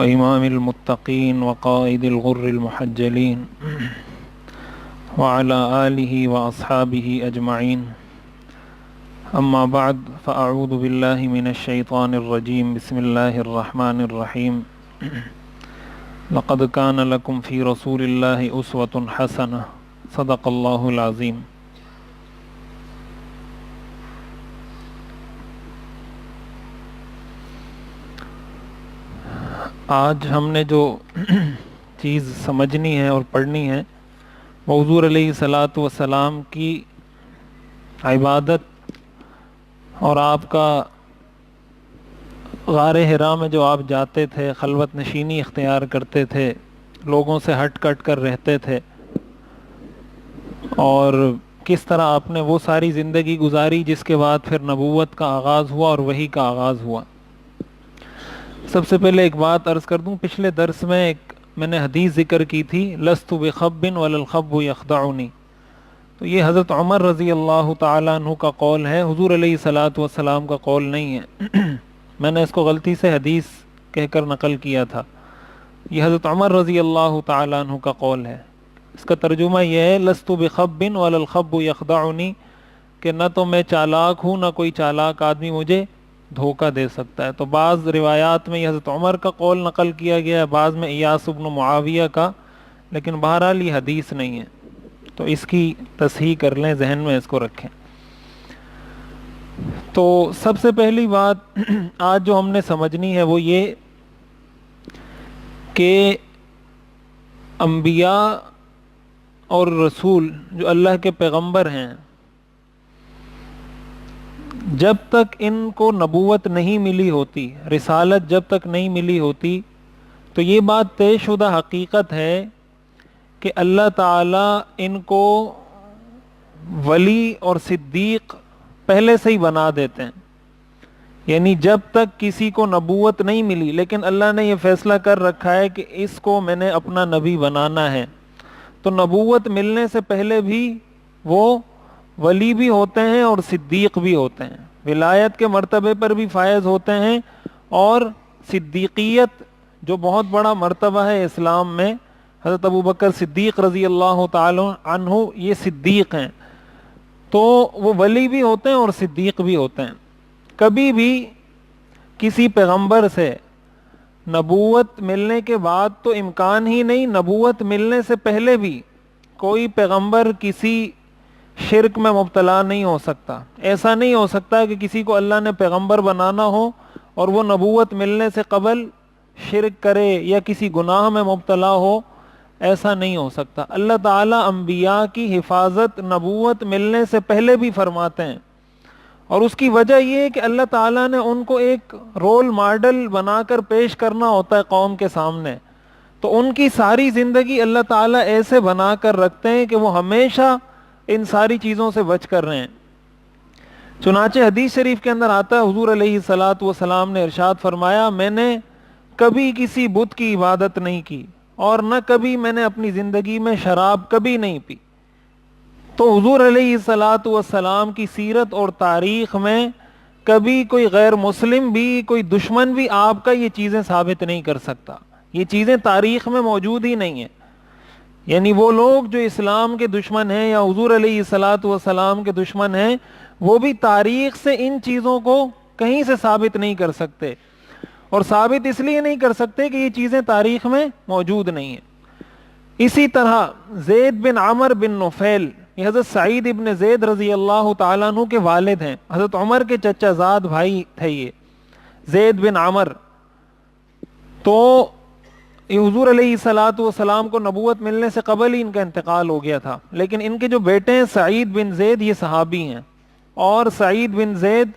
وإمام المتقين وقائد الغر المحجلين وعلى آله وأصحابه أجمعين أما بعد فأعوذ بالله من الشيطان الرجيم بسم الله الرحمن الرحيم لقد كان لكم في رسول الله أسوة حسنة صدق الله العظيم۔ آج ہم نے جو چیز سمجھنی ہے اور پڑھنی ہے وہ حضور علیہ الصلاۃ والسلام کی عبادت اور آپ کا غار حرا میں جو آپ جاتے تھے، خلوت نشینی اختیار کرتے تھے، لوگوں سے ہٹ کٹ کر رہتے تھے، اور کس طرح آپ نے وہ ساری زندگی گزاری جس کے بعد پھر نبوت کا آغاز ہوا اور وحی کا آغاز ہوا۔ سب سے پہلے ایک بات عرض کر دوں، پچھلے درس میں میں نے حدیث ذکر کی تھی، لست بخب ولا الخب یخدعنی، تو یہ حضرت عمر رضی اللہ تعالیٰ عنہ کا قول ہے، حضور علیہ الصلاۃ والسلام کا قول نہیں ہے۔ میں نے اس کو غلطی سے حدیث کہہ کر نقل کیا تھا، یہ حضرت عمر رضی اللہ تعالیٰ عنہ کا قول ہے۔ اس کا ترجمہ یہ ہے، لست بخب ولا الخب یخدعنی، کہ نہ تو میں چالاک ہوں نہ کوئی چالاک آدمی مجھے دھوکہ دے سکتا ہے۔ تو بعض روایات میں یہ حضرت عمر کا قول نقل کیا گیا ہے، بعض میں ایاس بن معاویہ کا، لیکن بہرحال یہ حدیث نہیں ہے، تو اس کی تصحیح کر لیں، ذہن میں اس کو رکھیں۔ تو سب سے پہلی بات آج جو ہم نے سمجھنی ہے وہ یہ کہ انبیاء اور رسول جو اللہ کے پیغمبر ہیں، جب تک ان کو نبوت نہیں ملی ہوتی، رسالت جب تک نہیں ملی ہوتی، تو یہ بات طے شدہ حقیقت ہے کہ اللہ تعالیٰ ان کو ولی اور صدیق پہلے سے ہی بنا دیتے ہیں۔ یعنی جب تک کسی کو نبوت نہیں ملی، لیکن اللہ نے یہ فیصلہ کر رکھا ہے کہ اس کو میں نے اپنا نبی بنانا ہے، تو نبوت ملنے سے پہلے بھی وہ ولی بھی ہوتے ہیں اور صدیق بھی ہوتے ہیں، ولایت کے مرتبے پر بھی فائز ہوتے ہیں، اور صدیقیت جو بہت بڑا مرتبہ ہے اسلام میں، حضرت ابوبکر صدیق رضی اللہ تعالی عنہ یہ صدیق ہیں، تو وہ ولی بھی ہوتے ہیں اور صدیق بھی ہوتے ہیں۔ کبھی بھی کسی پیغمبر سے نبوت ملنے کے بعد تو امکان ہی نہیں، نبوت ملنے سے پہلے بھی کوئی پیغمبر کسی شرک میں مبتلا نہیں ہو سکتا۔ ایسا نہیں ہو سکتا کہ کسی کو اللہ نے پیغمبر بنانا ہو اور وہ نبوت ملنے سے قبل شرک کرے یا کسی گناہ میں مبتلا ہو، ایسا نہیں ہو سکتا۔ اللہ تعالیٰ انبیاء کی حفاظت نبوت ملنے سے پہلے بھی فرماتے ہیں، اور اس کی وجہ یہ ہے کہ اللہ تعالیٰ نے ان کو ایک رول ماڈل بنا کر پیش کرنا ہوتا ہے قوم کے سامنے، تو ان کی ساری زندگی اللہ تعالیٰ ایسے بنا کر رکھتے ہیں کہ وہ ہمیشہ ان ساری چیزوں سے بچ کر رہے ہیں۔ چنانچہ حدیث شریف کے اندر آتا ہے، حضور علیہ الصلاۃ والسلام نے ارشاد فرمایا، میں نے کبھی کسی بت کی عبادت نہیں کی اور نہ کبھی میں نے اپنی زندگی میں شراب کبھی نہیں پی۔ تو حضور علیہ الصلاۃ والسلام کی سیرت اور تاریخ میں کبھی کوئی غیر مسلم بھی، کوئی دشمن بھی آپ کا یہ چیزیں ثابت نہیں کر سکتا، یہ چیزیں تاریخ میں موجود ہی نہیں ہیں۔ یعنی وہ لوگ جو اسلام کے دشمن ہیں یا حضور علیہ الصلاۃ والسلام کے دشمن ہیں، وہ بھی تاریخ سے ان چیزوں کو کہیں سے ثابت نہیں کر سکتے، اور ثابت اس لیے نہیں کر سکتے کہ یہ چیزیں تاریخ میں موجود نہیں ہیں۔ اسی طرح زید بن عمر بن نفیل، یہ حضرت سعید ابن زید رضی اللہ تعالیٰ عنہ کے والد ہیں، حضرت عمر کے چچا زاد بھائی تھے یہ زید بن عمر، تو یہ حضور علیہ الصلاۃ والسلام کو نبوت ملنے سے قبل ہی ان کا انتقال ہو گیا تھا، لیکن ان کے جو بیٹے ہیں سعید بن زید، یہ صحابی ہیں، اور سعید بن زید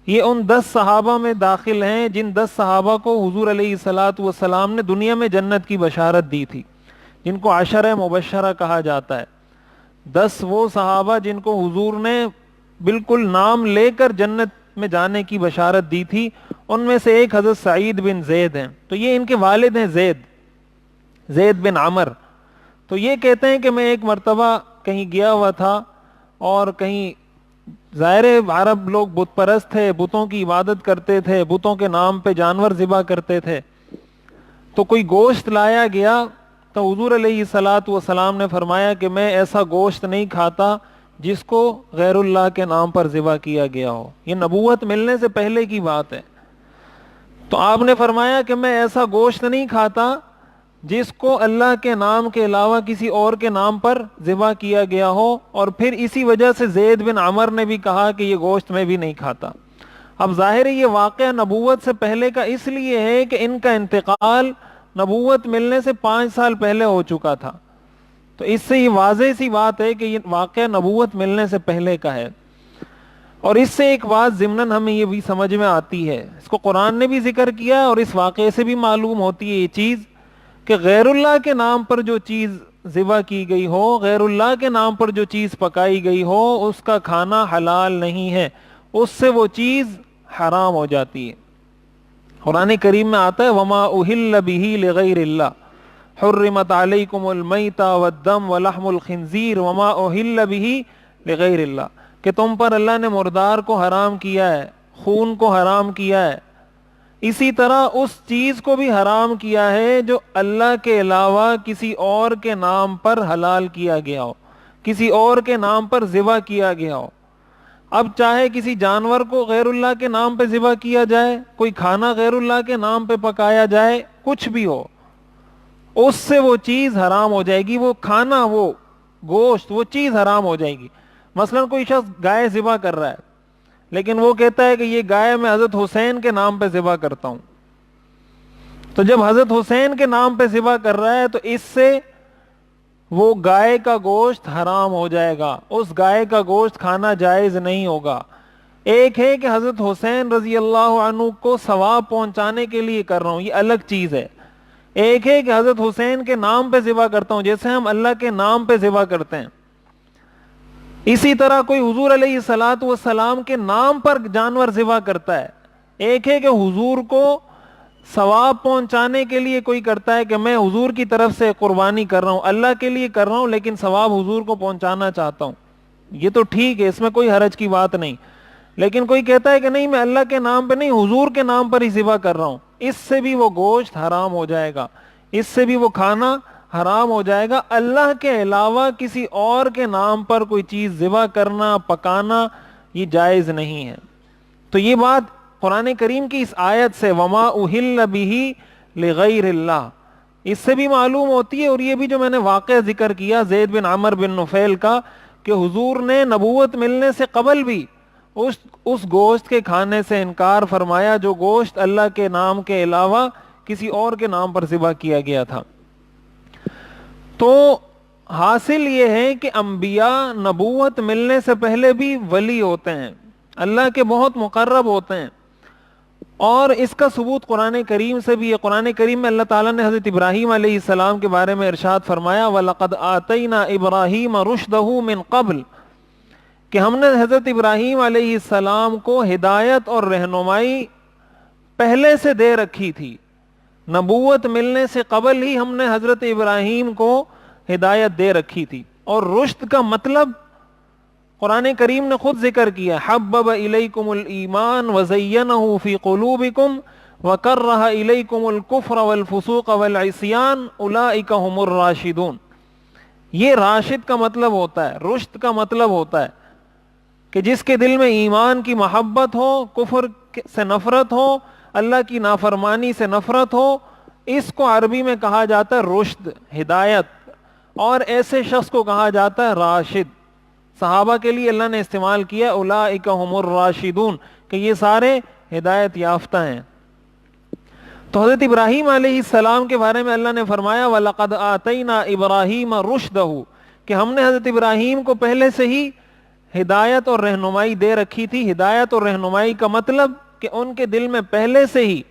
یہ ان 10 صحابہ میں داخل ہیں جن 10 صحابہ کو حضور علیہ الصلاۃ والسلام نے دنیا میں جنت کی بشارت دی تھی، جن کو عشرہ مبشرہ کہا جاتا ہے۔ 10 وہ صحابہ جن کو حضور نے بالکل نام لے کر جنت میں جانے کی بشارت دی تھی، ان میں سے ایک حضرت سعید بن زید ہیں، تو یہ ان کے والد ہیں زید بن عمر۔ تو یہ کہتے ہیں کہ میں ایک مرتبہ کہیں گیا ہوا تھا، اور کہیں ظاہر عرب لوگ بت پرست تھے، بتوں کی عبادت کرتے تھے، بتوں کے نام پہ جانور ذبح کرتے تھے، تو کوئی گوشت لایا گیا تو حضور علیہ الصلوۃ والسلام نے فرمایا کہ میں ایسا گوشت نہیں کھاتا جس کو غیر اللہ کے نام پر ذبح کیا گیا ہو. یہ نبوت ملنے سے پہلے کی بات ہے. تو آپ نے فرمایا کہ میں ایسا گوشت نہیں کھاتا جس کو اللہ کے نام کے علاوہ کسی اور کے نام پر ذبح کیا گیا ہو. اور پھر اسی وجہ سے زید بن عمر نے بھی کہا کہ یہ گوشت میں بھی نہیں کھاتا. اب ظاہر ہے یہ واقعہ نبوت سے پہلے کا اس لیے ہے کہ ان کا انتقال نبوت ملنے سے 5 سال پہلے ہو چکا تھا. تو اس سے یہ واضح سی بات ہے کہ یہ واقعہ نبوت ملنے سے پہلے کا ہے. اور اس سے ایک بات ضمناً ہمیں یہ بھی سمجھ میں آتی ہے, اس کو قرآن نے بھی ذکر کیا اور اس واقعے سے بھی معلوم ہوتی ہے یہ چیز کہ غیر اللہ کے نام پر جو چیز ذبح کی گئی ہو, غیر اللہ کے نام پر جو چیز پکائی گئی ہو, اس کا کھانا حلال نہیں ہے, اس سے وہ چیز حرام ہو جاتی ہے. قرآن کریم میں آتا ہے وما اہل بہ لغیر اللہ حرمت علیکم المیتۃ والدم ولحم الخنزیر وما اہل بہ لغیر اللہ, کہ تم پر اللہ نے مردار کو حرام کیا ہے, خون کو حرام کیا ہے, اسی طرح اس چیز کو بھی حرام کیا ہے جو اللہ کے علاوہ کسی اور کے نام پر حلال کیا گیا ہو, کسی اور کے نام پر ذبح کیا گیا ہو. اب چاہے کسی جانور کو غیر اللہ کے نام پہ ذبح کیا جائے, کوئی کھانا غیر اللہ کے نام پہ پکایا جائے, کچھ بھی ہو, اس سے وہ چیز حرام ہو جائے گی. وہ کھانا, وہ گوشت, وہ چیز حرام ہو جائے گی. مثلا کوئی شخص گائے ذبح کر رہا ہے لیکن وہ کہتا ہے کہ یہ گائے میں حضرت حسین کے نام پہ ذبح کرتا ہوں. تو جب حضرت حسین کے نام پہ ذبح کر رہا ہے تو اس سے وہ گائے کا گوشت حرام ہو جائے گا, اس گائے کا گوشت کھانا جائز نہیں ہوگا. ایک ہے کہ حضرت حسین رضی اللہ عنہ کو ثواب پہنچانے کے لیے کر رہا ہوں, یہ الگ چیز ہے. ایک ہے کہ حضرت حسین کے نام پہ ذبح کرتا ہوں جیسے ہم اللہ کے نام پہ ذبح کرتے ہیں. اسی طرح کوئی حضور علیہ الصلوۃ والسلام کے نام پر جانور ذبح کرتا ہے. ایک ہے کہ حضور کو ثواب پہنچانے کے لیے کوئی کرتا ہے کہ میں حضور کی طرف سے قربانی کر رہا ہوں, اللہ کے لیے کر رہا ہوں لیکن ثواب حضور کو پہنچانا چاہتا ہوں. یہ تو ٹھیک ہے, اس میں کوئی حرج کی بات نہیں. لیکن کوئی کہتا ہے کہ نہیں میں اللہ کے نام پہ نہیں, حضور کے نام پر ہی ذبح کر رہا ہوں, اس سے بھی وہ گوشت حرام ہو جائے گا, اس سے بھی وہ کھانا حرام ہو جائے گا. اللہ کے علاوہ کسی اور کے نام پر کوئی چیز ذبح کرنا, پکانا, یہ جائز نہیں ہے. تو یہ بات قرآن کریم کی اس آیت سے وما اہل بہ لغیر اللہ, اس سے بھی معلوم ہوتی ہے. اور یہ بھی جو میں نے واقعہ ذکر کیا زید بن عمر بن نفیل کا, کہ حضور نے نبوت ملنے سے قبل بھی اس گوشت کے کھانے سے انکار فرمایا جو گوشت اللہ کے نام کے علاوہ کسی اور کے نام پر ذبح کیا گیا تھا. تو حاصل یہ ہے کہ انبیاء نبوت ملنے سے پہلے بھی ولی ہوتے ہیں, اللہ کے بہت مقرب ہوتے ہیں. اور اس کا ثبوت قرآن کریم سے بھی ہے. قرآن کریم میں اللہ تعالیٰ نے حضرت ابراہیم علیہ السلام کے بارے میں ارشاد فرمایا وَلَقَدْ آتَيْنَا إِبْرَاهِيمَ رُشْدَهُ مِنْ قَبْلِ, کہ ہم نے حضرت ابراہیم علیہ السلام کو ہدایت اور رہنمائی پہلے سے دے رکھی تھی. نبوت ملنے سے قبل ہی ہم نے حضرت ابراہیم کو ہدایت دے رکھی تھی. اور رشد کا مطلب قرآن کریم نے خود ذکر کیا, حبب الیکم الایمان وزینہ فی قلوبکم وکرہ الیکم الکفر والفسوق والعصیان اولئک هم الراشدون. یہ راشد کا مطلب ہوتا ہے, رشد کا مطلب ہوتا ہے کہ جس کے دل میں ایمان کی محبت ہو, کفر سے نفرت ہو, اللہ کی نافرمانی سے نفرت ہو, اس کو عربی میں کہا جاتا ہے رشد, ہدایت. اور ایسے شخص کو کہا جاتا ہے راشد. صحابہ کے لیے اللہ نے استعمال کیا اولئک هم الراشدون, کہ یہ سارے ہدایت یافتہ ہیں. تو حضرت ابراہیم علیہ السلام کے بارے میں اللہ نے فرمایا وَلَقَدْ آتَيْنَا إِبْرَاهِيمَ رُشْدَهُ, کہ ہم نے حضرت ابراہیم کو پہلے سے ہی ہدایت اور رہنمائی دے رکھی تھی. ہدایت اور رہنمائی کا مطلب کہ ان کے دل میں پہلے سے ہی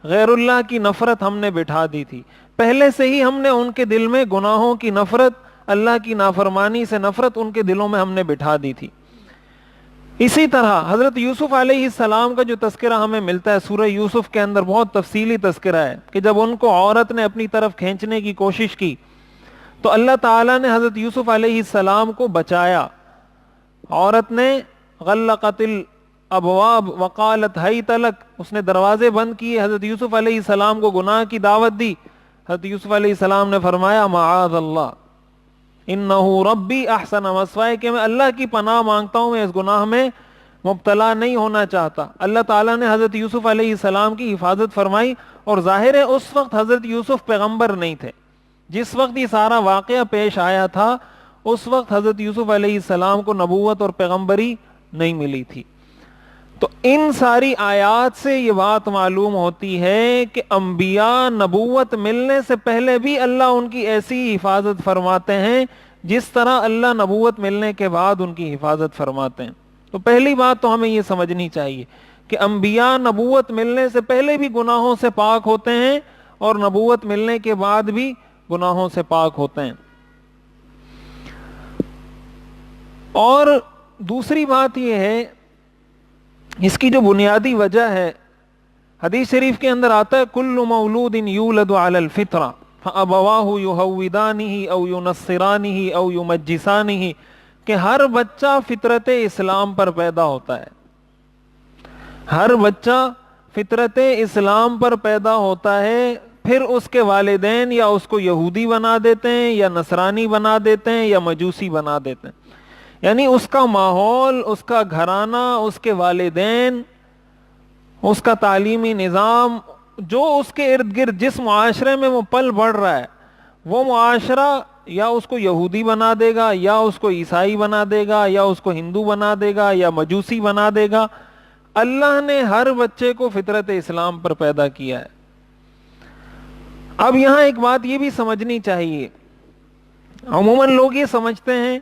غیر اللہ کی نفرت ہم نے بٹھا دی تھی, پہلے سے ہی ہم نے ان کے دل میں گناہوں کی نفرت, اللہ کی نافرمانی سے نفرت ان کے دلوں میں ہم نے بٹھا دی تھی. اسی طرح حضرت یوسف علیہ السلام کا جو تذکرہ ہمیں ملتا ہے سورہ یوسف کے اندر, بہت تفصیلی تذکرہ ہے کہ جب ان کو عورت نے اپنی طرف کھینچنے کی کوشش کی تو اللہ تعالیٰ نے حضرت یوسف علیہ السلام کو بچایا. عورت نے غلقت الابواب وقالت ہیت لک, اس نے دروازے بند کیے, حضرت یوسف علیہ السلام کو گناہ کی دعوت دی, حضرت یوسف علیہ السلام نے فرمایا معاذ اللہ انہ ربی احسن مثوائے، کہ میں اللہ کی پناہ مانگتا ہوں، میں اس گناہ میں مبتلا نہیں ہونا چاہتا۔ اللہ تعالیٰ نے حضرت یوسف علیہ السلام کی حفاظت فرمائی، اور ظاہر ہے اس وقت حضرت یوسف پیغمبر نہیں تھے، جس وقت یہ سارا واقعہ پیش آیا تھا اس وقت حضرت یوسف علیہ السلام کو نبوت اور پیغمبری نہیں ملی تھی۔ تو ان ساری آیات سے یہ بات معلوم ہوتی ہے کہ انبیاء نبوت ملنے سے پہلے بھی اللہ ان کی ایسی حفاظت فرماتے ہیں جس طرح اللہ نبوت ملنے کے بعد ان کی حفاظت فرماتے ہیں۔ تو پہلی بات تو ہمیں یہ سمجھنی چاہیے کہ انبیاء نبوت ملنے سے پہلے بھی گناہوں سے پاک ہوتے ہیں اور نبوت ملنے کے بعد بھی گناہوں سے پاک ہوتے ہیں۔ اور دوسری بات یہ ہے، اس کی جو بنیادی وجہ ہے، حدیث شریف کے اندر آتا ہے کل مولود یولد علی الفطرہ فابواہ یہودانہ او ینصرانہ او یمجسانہ، کہ ہر بچہ فطرت اسلام پر پیدا ہوتا ہے، ہر بچہ فطرت اسلام پر پیدا ہوتا ہے، پھر اس کے والدین یا اس کو یہودی بنا دیتے ہیں یا نصرانی بنا دیتے ہیں یا مجوسی بنا دیتے ہیں۔ یعنی اس کا ماحول، اس کا گھرانہ، اس کے والدین، اس کا تعلیمی نظام، جو اس کے ارد گرد جس معاشرے میں وہ پل بڑھ رہا ہے، وہ معاشرہ یا اس کو یہودی بنا دے گا یا اس کو عیسائی بنا دے گا یا اس کو ہندو بنا دے گا یا مجوسی بنا دے گا۔ اللہ نے ہر بچے کو فطرت اسلام پر پیدا کیا ہے۔ اب یہاں ایک بات یہ بھی سمجھنی چاہیے، عموماً لوگ یہ سمجھتے ہیں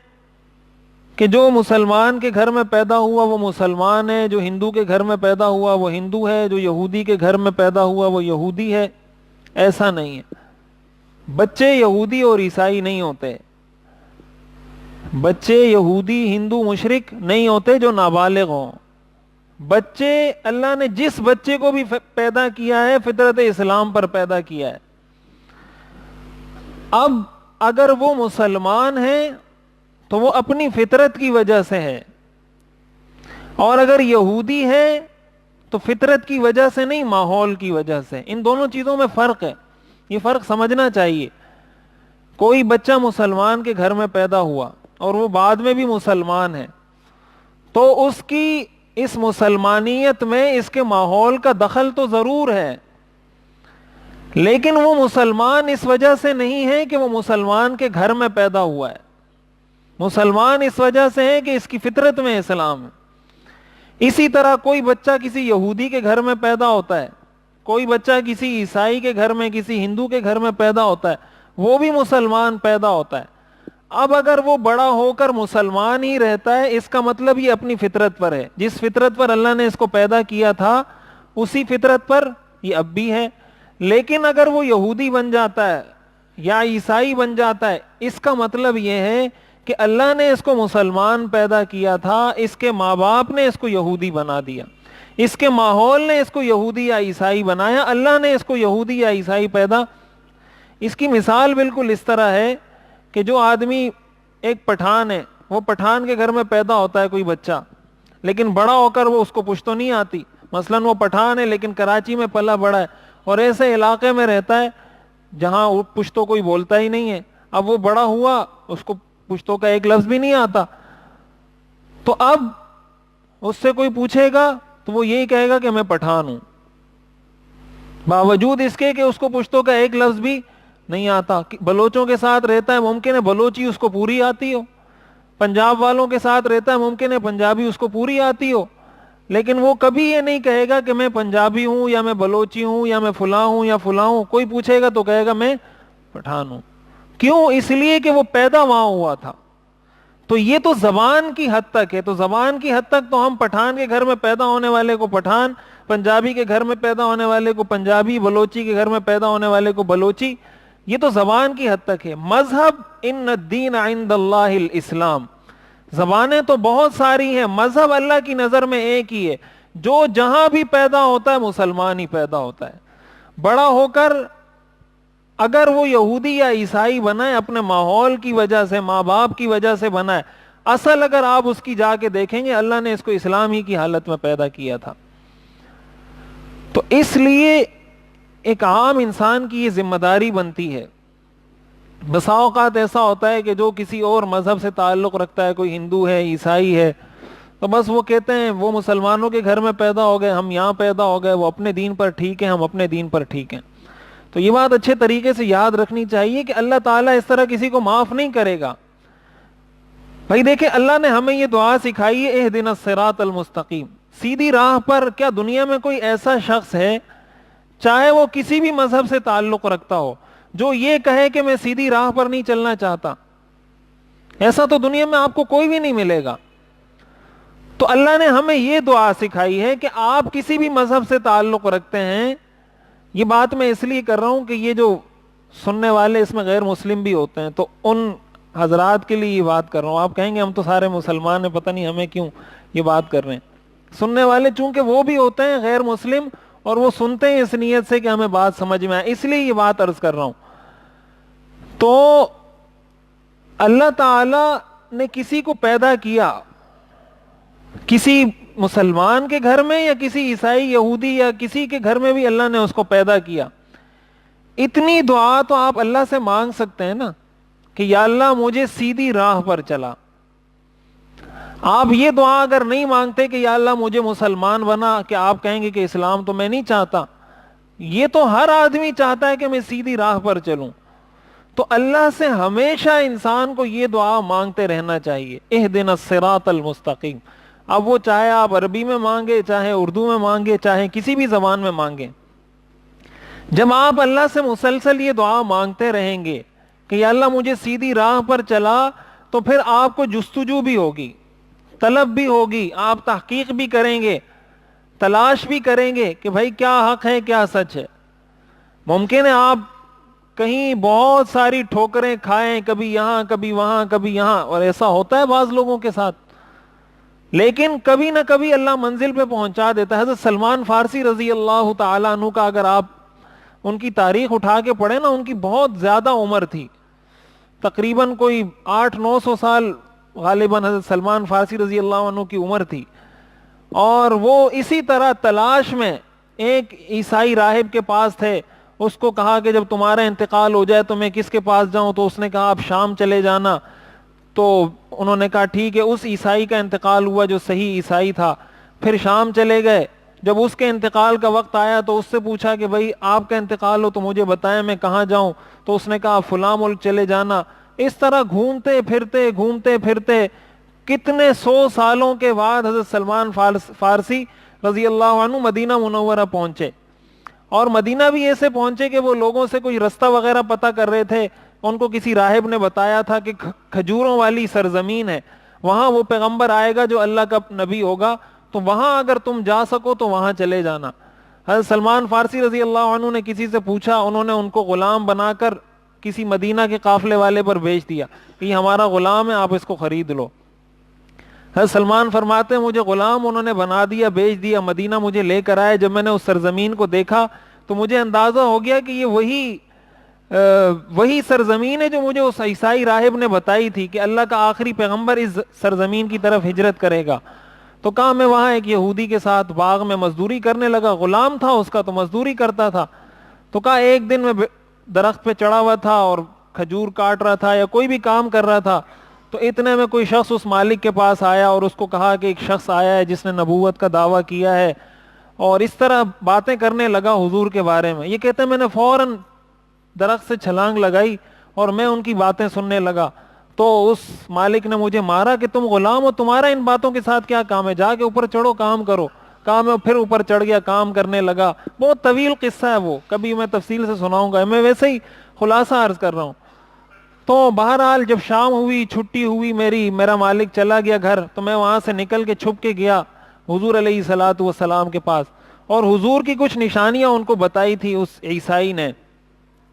کہ جو مسلمان کے گھر میں پیدا ہوا وہ مسلمان ہے، جو ہندو کے گھر میں پیدا ہوا وہ ہندو ہے، جو یہودی کے گھر میں پیدا ہوا وہ یہودی ہے۔ ایسا نہیں ہے، بچے یہودی اور عیسائی نہیں ہوتے، بچے یہودی ہندو مشرک نہیں ہوتے جو نابالغ ہوں۔ بچے اللہ نے جس بچے کو بھی پیدا کیا ہے فطرت اسلام پر پیدا کیا ہے۔ اب اگر وہ مسلمان ہیں تو وہ اپنی فطرت کی وجہ سے ہے، اور اگر یہودی ہے تو فطرت کی وجہ سے نہیں، ماحول کی وجہ سے۔ ان دونوں چیزوں میں فرق ہے، یہ فرق سمجھنا چاہیے۔ کوئی بچہ مسلمان کے گھر میں پیدا ہوا اور وہ بعد میں بھی مسلمان ہے، تو اس کی اس مسلمانیت میں اس کے ماحول کا دخل تو ضرور ہے، لیکن وہ مسلمان اس وجہ سے نہیں ہے کہ وہ مسلمان کے گھر میں پیدا ہوا ہے، مسلمان اس وجہ سے ہے کہ اس کی فطرت میں اسلام ہے۔ اسی طرح کوئی بچہ کسی یہودی کے گھر میں پیدا ہوتا ہے، کوئی بچہ کسی عیسائی کے گھر میں، کسی ہندو کے گھر میں پیدا ہوتا ہے، وہ بھی مسلمان پیدا ہوتا ہے۔ اب اگر وہ بڑا ہو کر مسلمان ہی رہتا ہے، اس کا مطلب یہ اپنی فطرت پر ہے، جس فطرت پر اللہ نے اس کو پیدا کیا تھا اسی فطرت پر یہ اب بھی ہے۔ لیکن اگر وہ یہودی بن جاتا ہے یا عیسائی بن جاتا ہے، اس کا مطلب یہ ہے کہ اللہ نے اس کو مسلمان پیدا کیا تھا، اس کے ماں باپ نے اس کو یہودی بنا دیا، اس کے ماحول نے اس کو یہودی یا عیسائی بنایا، اللہ نے اس کو یہودی یا عیسائی پیدا۔ اس کی مثال بالکل اس طرح ہے کہ جو آدمی ایک پٹھان ہے، وہ پٹھان کے گھر میں پیدا ہوتا ہے کوئی بچہ، لیکن بڑا ہو کر وہ اس کو پشتو نہیں آتی، مثلا وہ پٹھان ہے لیکن کراچی میں پلا بڑا ہے اور ایسے علاقے میں رہتا ہے جہاں پشتو کوئی بولتا ہی نہیں ہے۔ اب وہ بڑا ہوا، اس کو پشتو کا ایک لفظ بھی نہیں آتا، تو اب اس سے کوئی پوچھے گا تو وہ یہی کہے گا کہ میں پٹھان ہوں، باوجود اس کے کہ اس کو پشتو کا ایک لفظ بھی نہیں آتا۔ بلوچوں کے ساتھ رہتا ہے، ممکن ہے بلوچی اس کو پوری آتی ہو، پنجاب والوں کے ساتھ رہتا ہے، ممکن ہے پنجابی اس کو پوری آتی ہو، لیکن وہ کبھی یہ نہیں کہے گا کہ میں پنجابی ہوں یا میں بلوچی ہوں یا میں فلاں ہوں یا فلاں ہوں۔ کوئی پوچھے گا تو کہے گا میں پٹھان ہوں۔ کیوں؟ اس لیے کہ وہ پیدا وہاں ہوا تھا۔ تو یہ تو زبان کی حد تک ہے، تو زبان کی حد تک تو ہم پٹھان کے گھر میں پیدا ہونے والے کو پٹھان، پنجابی کے گھر میں پیدا ہونے والے کو پنجابی، بلوچی کے گھر میں پیدا ہونے والے کو بلوچی، یہ تو زبان کی حد تک ہے۔ مذہب ان الدین عند اللہ الاسلام، زبانیں تو بہت ساری ہیں، مذہب اللہ کی نظر میں ایک ہی ہے، جو جہاں بھی پیدا ہوتا ہے مسلمان ہی پیدا ہوتا ہے۔ بڑا ہو کر اگر وہ یہودی یا عیسائی بنا ہے اپنے ماحول کی وجہ سے، ماں باپ کی وجہ سے بنا ہے، اصل اگر آپ اس کی جا کے دیکھیں گے اللہ نے اس کو اسلام ہی کی حالت میں پیدا کیا تھا۔ تو اس لیے ایک عام انسان کی یہ ذمہ داری بنتی ہے. بسا اوقات ایسا ہوتا ہے کہ جو کسی اور مذہب سے تعلق رکھتا ہے, کوئی ہندو ہے, عیسائی ہے, تو بس وہ کہتے ہیں وہ مسلمانوں کے گھر میں پیدا ہو گئے, ہم یہاں پیدا ہو گئے, وہ اپنے دین پر ٹھیک ہیں, ہم اپنے دین پر ٹھیک ہیں. تو یہ بات اچھے طریقے سے یاد رکھنی چاہیے کہ اللہ تعالیٰ اس طرح کسی کو معاف نہیں کرے گا. بھائی دیکھیں, اللہ نے ہمیں یہ دعا سکھائی ہے, اہدنا الصراط المستقیم, سیدھی راہ پر. کیا دنیا میں کوئی ایسا شخص ہے, چاہے وہ کسی بھی مذہب سے تعلق رکھتا ہو, جو یہ کہے کہ میں سیدھی راہ پر نہیں چلنا چاہتا؟ ایسا تو دنیا میں آپ کو کوئی بھی نہیں ملے گا. تو اللہ نے ہمیں یہ دعا سکھائی ہے کہ آپ کسی بھی مذہب سے تعلق رکھتے ہیں. یہ بات میں اس لیے کر رہا ہوں کہ یہ جو سننے والے اس میں غیر مسلم بھی ہوتے ہیں, تو ان حضرات کے لیے یہ بات کر رہا ہوں. آپ کہیں گے ہم تو سارے مسلمان ہیں, پتہ نہیں ہمیں کیوں یہ بات کر رہے ہیں. سننے والے چونکہ وہ بھی ہوتے ہیں غیر مسلم, اور وہ سنتے ہیں اس نیت سے کہ ہمیں بات سمجھ میں آئے, اس لیے یہ بات عرض کر رہا ہوں. تو اللہ تعالی نے کسی کو پیدا کیا, کسی مسلمان کے گھر میں یا کسی عیسائی یہودی یا کسی کے گھر میں بھی اللہ نے اس کو پیدا کیا. اتنی دعا تو آپ اللہ سے مانگ سکتے ہیں نا کہ یا اللہ مجھے سیدھی راہ پر چلا. آپ یہ دعا اگر نہیں مانگتے کہ یا اللہ مجھے مسلمان بنا, کہ آپ کہیں گے کہ اسلام تو میں نہیں چاہتا. یہ تو ہر آدمی چاہتا ہے کہ میں سیدھی راہ پر چلوں. تو اللہ سے ہمیشہ انسان کو یہ دعا مانگتے رہنا چاہیے, اہدنا الصراط المستقیم. اب وہ چاہے آپ عربی میں مانگے, چاہے اردو میں مانگے, چاہے کسی بھی زبان میں مانگے, جب آپ اللہ سے مسلسل یہ دعا مانگتے رہیں گے کہ یا اللہ مجھے سیدھی راہ پر چلا, تو پھر آپ کو جستجو بھی ہوگی, طلب بھی ہوگی, آپ تحقیق بھی کریں گے, تلاش بھی کریں گے کہ بھائی کیا حق ہے کیا سچ ہے. ممکن ہے آپ کہیں بہت ساری ٹھوکریں کھائیں, کبھی یہاں کبھی وہاں کبھی یہاں, اور ایسا ہوتا ہے بعض لوگوں کے ساتھ, لیکن کبھی نہ کبھی اللہ منزل پہ پہنچا دیتا ہے. حضرت سلمان فارسی رضی اللہ تعالیٰ عنہ کا اگر آپ ان کی تاریخ اٹھا کے پڑھیں نا, ان کی بہت زیادہ عمر تھی, تقریباً کوئی 800-900 سال غالباً حضرت سلمان فارسی رضی اللہ عنہ کی عمر تھی. اور وہ اسی طرح تلاش میں ایک عیسائی راہب کے پاس تھے. اس کو کہا کہ جب تمہارا انتقال ہو جائے تو میں کس کے پاس جاؤں؟ تو اس نے کہا آپ شام چلے جانا. تو انہوں نے کہا ٹھیک ہے. اس عیسائی کا انتقال ہوا جو صحیح عیسائی تھا, پھر شام چلے گئے. جب اس کے انتقال کا وقت آیا تو اس سے پوچھا کہ بھائی آپ کا انتقال ہو تو مجھے بتائیں میں کہاں جاؤں. تو اس نے کہا فلاں ملک چلے جانا. اس طرح گھومتے پھرتے کتنے 100 سالوں کے بعد حضرت سلمان فارسی رضی اللہ عنہ مدینہ منورہ پہنچے. اور مدینہ بھی ایسے پہنچے کہ وہ لوگوں سے کوئی رستہ وغیرہ پتہ کر رہے تھے. ان کو کسی راہب نے بتایا تھا کہ کھجوروں والی سرزمین ہے, وہاں وہ پیغمبر آئے گا جو اللہ کا نبی ہوگا, تو وہاں اگر تم جا سکو تو وہاں چلے جانا. حضرت سلمان فارسی رضی اللہ عنہ نے کسی سے پوچھا, انہوں نے ان کو غلام بنا کر کسی مدینہ کے قافلے والے پر بیچ دیا کہ یہ ہمارا غلام ہے, آپ اس کو خرید لو. حضرت سلمان فرماتے ہیں مجھے غلام انہوں نے بنا دیا, بیچ دیا, مدینہ مجھے لے کر آئے. جب میں نے اس سرزمین کو دیکھا تو مجھے اندازہ ہو گیا کہ یہ وہی سرزمین ہے جو مجھے اس عیسائی راہب نے بتائی تھی کہ اللہ کا آخری پیغمبر اس سرزمین کی طرف ہجرت کرے گا. تو کہا میں وہاں ایک یہودی کے ساتھ باغ میں مزدوری کرنے لگا, غلام تھا اس کا تو مزدوری کرتا تھا. تو کہا ایک دن میں درخت پہ چڑھا ہوا تھا اور کھجور کاٹ رہا تھا یا کوئی بھی کام کر رہا تھا, تو اتنے میں کوئی شخص اس مالک کے پاس آیا اور اس کو کہا کہ ایک شخص آیا ہے جس نے نبوت کا دعویٰ کیا ہے, اور اس طرح باتیں کرنے لگا حضور کے بارے میں. یہ کہتے ہیں میں نے فوراً درخت سے چھلانگ لگائی اور میں ان کی باتیں سننے لگا. تو اس مالک نے مجھے مارا کہ تم غلام ہو, تمہارا ان باتوں کے ساتھ کیا کام ہے, جا کے اوپر چڑھو کام کرو. کہا میں پھر اوپر چڑھ گیا, کام کرنے لگا. بہت طویل قصہ ہے وہ, کبھی میں تفصیل سے سناؤں گا, میں ویسے ہی خلاصہ عرض کر رہا ہوں. تو بہرحال جب شام ہوئی, چھٹی ہوئی میرا مالک چلا گیا گھر, تو میں وہاں سے نکل کے چھپ کے گیا حضور علیہ الصلوۃ والسلام کے پاس, اور حضور کی کچھ نشانیاں ان کو بتائی تھی اس عیسائی نے,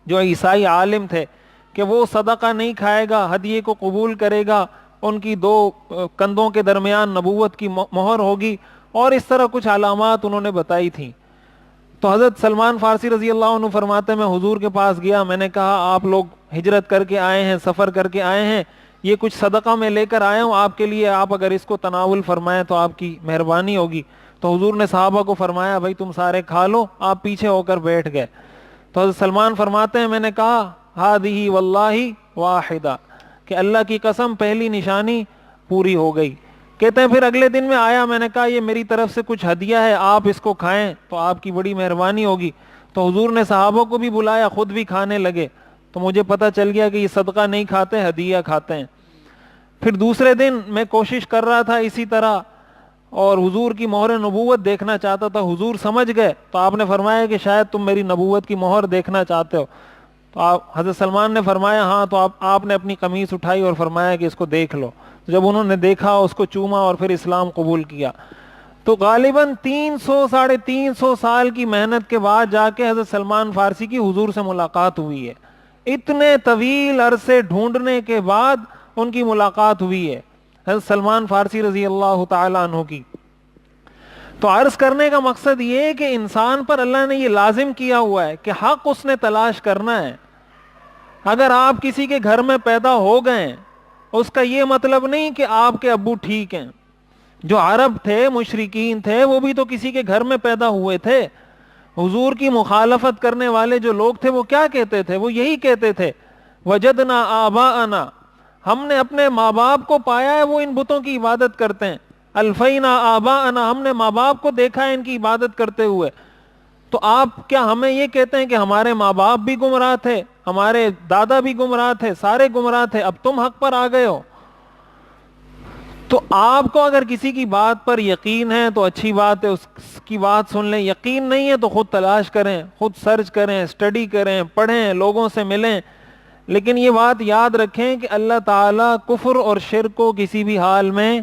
جو عیسائی عالم تھے, کہ وہ صدقہ نہیں کھائے گا, ہدیے کو قبول کرے گا, ان کی 2 کندھوں کے درمیان نبوت کی مہر ہوگی, اور اس طرح کچھ علامات انہوں نے بتائی تھیں. تو حضرت سلمان فارسی رضی اللہ عنہ فرماتے میں حضور کے پاس گیا, میں نے کہا آپ لوگ ہجرت کر کے آئے ہیں, سفر کر کے آئے ہیں, یہ کچھ صدقہ میں لے کر آیا ہوں آپ کے لیے, آپ اگر اس کو تناول فرمائیں تو آپ کی مہربانی ہوگی. تو حضور نے صحابہ کو فرمایا بھائی تم سارے کھا لو, آپ پیچھے ہو کر بیٹھ گئے. تو حضرت سلمان فرماتے ہیں میں نے کہا ہادی واللہ واحدہ، کہ اللہ کی قسم پہلی نشانی پوری ہو گئی۔ کہتے ہیں پھر اگلے دن میں آیا، میں نے کہا یہ میری طرف سے کچھ ہدیہ ہے، آپ اس کو کھائیں تو آپ کی بڑی مہربانی ہوگی۔ تو حضور نے صحابہ کو بھی بلایا، خود بھی کھانے لگے، تو مجھے پتہ چل گیا کہ یہ صدقہ نہیں کھاتے، ہدیہ کھاتے ہیں۔ پھر دوسرے دن میں کوشش کر رہا تھا اسی طرح، اور حضور کی مہر نبوت دیکھنا چاہتا تھا۔ حضور سمجھ گئے تو آپ نے فرمایا کہ شاید تم میری نبوت کی مہر دیکھنا چاہتے ہو۔ تو حضرت سلمان نے فرمایا ہاں، تو آپ نے اپنی قمیص اٹھائی اور فرمایا کہ اس کو دیکھ لو۔ جب انہوں نے دیکھا، اس کو چوما اور پھر اسلام قبول کیا۔ تو غالباً 300-350 سال کی محنت کے بعد جا کے حضرت سلمان فارسی کی حضور سے ملاقات ہوئی ہے۔ اتنے طویل عرصے ڈھونڈنے کے بعد ان کی ملاقات ہوئی ہے حضرت سلمان فارسی رضی اللہ تعالی عنہ کی۔ تو عرض کرنے کا مقصد یہ ہے کہ انسان پر اللہ نے یہ لازم کیا ہوا ہے کہ حق اس نے تلاش کرنا ہے۔ اگر آپ کسی کے گھر میں پیدا ہو گئے، اس کا یہ مطلب نہیں کہ آپ کے ابو ٹھیک ہیں۔ جو عرب تھے، مشرکین تھے، وہ بھی تو کسی کے گھر میں پیدا ہوئے تھے۔ حضور کی مخالفت کرنے والے جو لوگ تھے وہ کیا کہتے تھے؟ وہ یہی کہتے تھے وجدنا آباءنا، ہم نے اپنے ماں باپ کو پایا ہے وہ ان بتوں کی عبادت کرتے ہیں۔ الفینا آباءنا، ہم نے ماں باپ کو دیکھا ہے ان کی عبادت کرتے ہوئے۔ تو آپ کیا ہمیں یہ کہتے ہیں کہ ہمارے ماں باپ بھی گمراہ تھے، ہمارے دادا بھی گمراہ تھے، سارے گمراہ تھے، اب تم حق پر آ گئے ہو؟ تو آپ کو اگر کسی کی بات پر یقین ہے تو اچھی بات ہے، اس کی بات سن لیں۔ یقین نہیں ہے تو خود تلاش کریں، خود سرچ کریں، اسٹڈی کریں، پڑھیں، لوگوں سے ملیں۔ لیکن یہ بات یاد رکھیں کہ اللہ تعالیٰ کفر اور شرک کو کسی بھی حال میں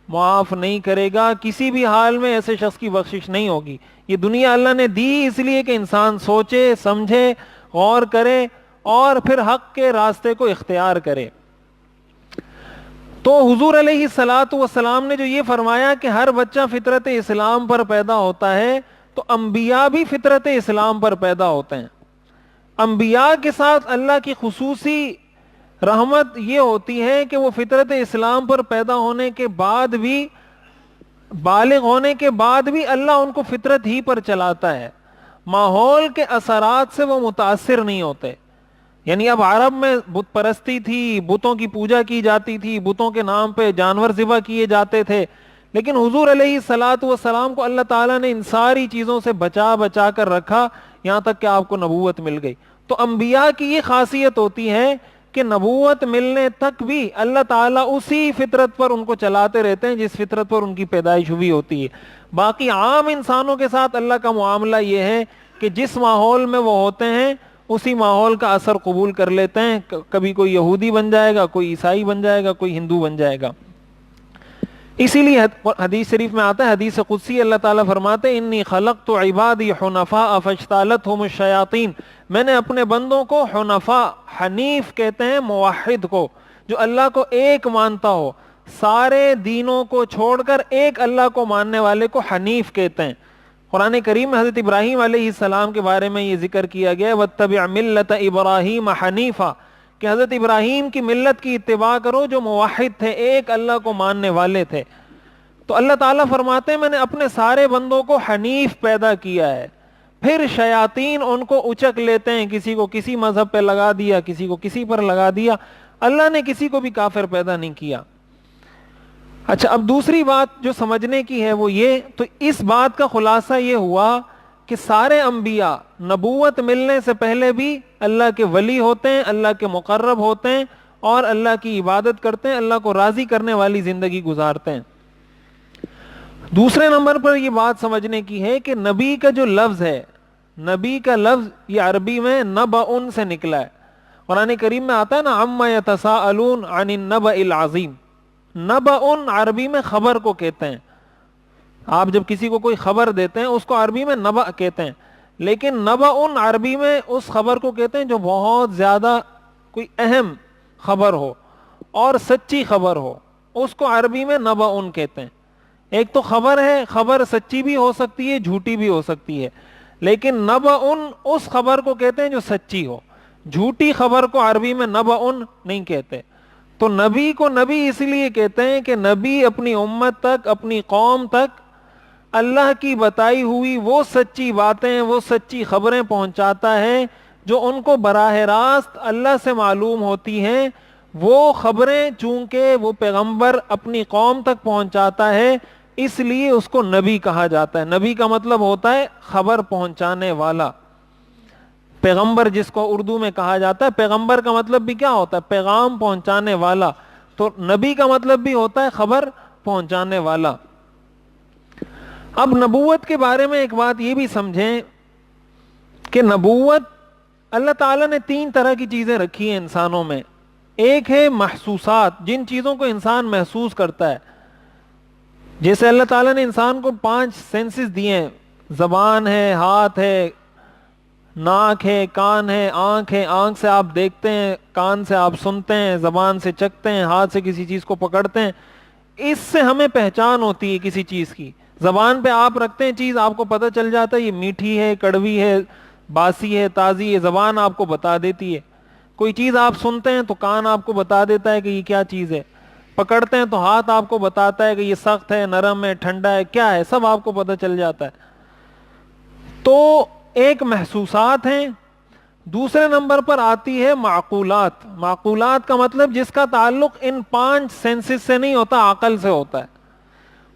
معاف نہیں کرے گا، کسی بھی حال میں ایسے شخص کی بخشش نہیں ہوگی۔ یہ دنیا اللہ نے دی اس لیے کہ انسان سوچے، سمجھے، غور کرے اور پھر حق کے راستے کو اختیار کرے۔ تو حضور علیہ الصلاۃ والسلام نے جو یہ فرمایا کہ ہر بچہ فطرت اسلام پر پیدا ہوتا ہے، تو انبیاء بھی فطرت اسلام پر پیدا ہوتے ہیں۔ انبیاء کے ساتھ اللہ کی خصوصی رحمت یہ ہوتی ہے کہ وہ فطرت اسلام پر پیدا ہونے کے بعد بھی، بالغ ہونے کے بعد بھی اللہ ان کو فطرت ہی پر چلاتا ہے، ماحول کے اثرات سے وہ متاثر نہیں ہوتے۔ یعنی اب عرب میں بت پرستی تھی، بتوں کی پوجا کی جاتی تھی، بتوں کے نام پہ جانور ذبح کیے جاتے تھے، لیکن حضور علیہ الصلاۃ والسلام کو اللہ تعالیٰ نے ان ساری چیزوں سے بچا کر رکھا، یہاں تک کہ آپ کو نبوت مل گئی۔ تو انبیاء کی یہ خاصیت ہوتی ہے کہ نبوت ملنے تک بھی اللہ تعالیٰ اسی فطرت پر ان کو چلاتے رہتے ہیں جس فطرت پر ان کی پیدائش ہوئی ہوتی ہے۔ باقی عام انسانوں کے ساتھ اللہ کا معاملہ یہ ہے کہ جس ماحول میں وہ ہوتے ہیں اسی ماحول کا اثر قبول کر لیتے ہیں۔ کبھی کوئی یہودی بن جائے گا، کوئی عیسائی بن جائے گا، کوئی ہندو بن جائے گا۔ اسی لیے حدیث شریف میں آتا ہے، حدیث قدسی، اللہ تعالیٰ فرماتے ہیں انی خلقت عبادی حنفاء فاجتالتهم الشیاطین، میں نے اپنے بندوں کو حنفاء، حنیف کہتے ہیں موحد کو، جو اللہ کو ایک مانتا ہو، سارے دینوں کو چھوڑ کر ایک اللہ کو ماننے والے کو حنیف کہتے ہیں۔ قرآن کریم میں حضرت ابراہیم علیہ السلام کے بارے میں یہ ذکر کیا گیا ہے واتبع ملت ابراہیم حنیفا، کہ حضرت ابراہیم کی ملت کی اتباع کرو جو موحد تھے، ایک اللہ کو ماننے والے تھے۔ تو اللہ تعالیٰ فرماتے ہیں میں نے اپنے سارے بندوں کو حنیف پیدا کیا ہے، پھر شیاطین ان کو اچک لیتے ہیں، کسی کو کسی مذہب پہ لگا دیا، کسی کو کسی پر لگا دیا۔ اللہ نے کسی کو بھی کافر پیدا نہیں کیا۔ اچھا، اب دوسری بات جو سمجھنے کی ہے وہ یہ، تو اس بات کا خلاصہ یہ ہوا کہ سارے انبیاء نبوت ملنے سے پہلے بھی اللہ کے ولی ہوتے ہیں، اللہ کے مقرب ہوتے ہیں اور اللہ کی عبادت کرتے ہیں، اللہ کو راضی کرنے والی زندگی گزارتے ہیں۔ دوسرے نمبر پر یہ بات سمجھنے کی ہے کہ نبی کا جو لفظ ہے، نبی کا لفظ یہ عربی میں نبأ سے نکلا ہے۔ قرآن کریم میں آتا ہے نا عما یتساءلون عن النبأ العظیم، نبأ عربی میں خبر کو کہتے ہیں۔ آپ جب کسی کو کوئی خبر دیتے ہیں اس کو عربی میں نبأ کہتے ہیں، لیکن نبأ عربی میں اس خبر کو کہتے ہیں جو بہت زیادہ کوئی اہم خبر ہو اور سچی خبر ہو، اس کو عربی میں نبأ کہتے ہیں۔ ایک تو خبر ہے، خبر سچی بھی ہو سکتی ہے، جھوٹی بھی ہو سکتی ہے، لیکن نبأ اس خبر کو کہتے ہیں جو سچی ہو۔ جھوٹی خبر کو عربی میں نبأ نہیں کہتے۔ تو نبی کو نبی اس لیے کہتے ہیں کہ نبی اپنی امت تک، اپنی قوم تک اللہ کی بتائی ہوئی وہ سچی باتیں، وہ سچی خبریں پہنچاتا ہے جو ان کو براہ راست اللہ سے معلوم ہوتی ہیں۔ وہ خبریں چونکہ وہ پیغمبر اپنی قوم تک پہنچاتا ہے، اس لیے اس کو نبی کہا جاتا ہے۔ نبی کا مطلب ہوتا ہے خبر پہنچانے والا۔ پیغمبر جس کو اردو میں کہا جاتا ہے، پیغمبر کا مطلب بھی کیا ہوتا ہے؟ پیغام پہنچانے والا۔ تو نبی کا مطلب بھی ہوتا ہے خبر پہنچانے والا۔ اب نبوت کے بارے میں ایک بات یہ بھی سمجھیں کہ نبوت، اللہ تعالیٰ نے 3 طرح کی چیزیں رکھی ہیں انسانوں میں۔ ایک ہے محسوسات، جن چیزوں کو انسان محسوس کرتا ہے۔ جیسے اللہ تعالیٰ نے انسان کو 5 سینسز دیے ہیں، زبان ہے، ہاتھ ہے، ناک ہے، کان ہے، آنکھ ہے۔ آنکھ سے آپ دیکھتے ہیں، کان سے آپ سنتے ہیں، زبان سے چکھتے ہیں، ہاتھ سے کسی چیز کو پکڑتے ہیں۔ اس سے ہمیں پہچان ہوتی ہے کسی چیز کی۔ زبان پہ آپ رکھتے ہیں چیز، آپ کو پتہ چل جاتا ہے یہ میٹھی ہے، کڑوی ہے، باسی ہے، تازی ہے، زبان آپ کو بتا دیتی ہے۔ کوئی چیز آپ سنتے ہیں تو کان آپ کو بتا دیتا ہے کہ یہ کیا چیز ہے۔ پکڑتے ہیں تو ہاتھ آپ کو بتاتا ہے کہ یہ سخت ہے، نرم ہے، ٹھنڈا ہے، کیا ہے، سب آپ کو پتہ چل جاتا ہے۔ تو ایک محسوسات ہیں۔ دوسرے نمبر پر آتی ہے معقولات۔ معقولات کا مطلب جس کا تعلق ان 5 سینسز سے نہیں ہوتا، عقل سے ہوتا ہے۔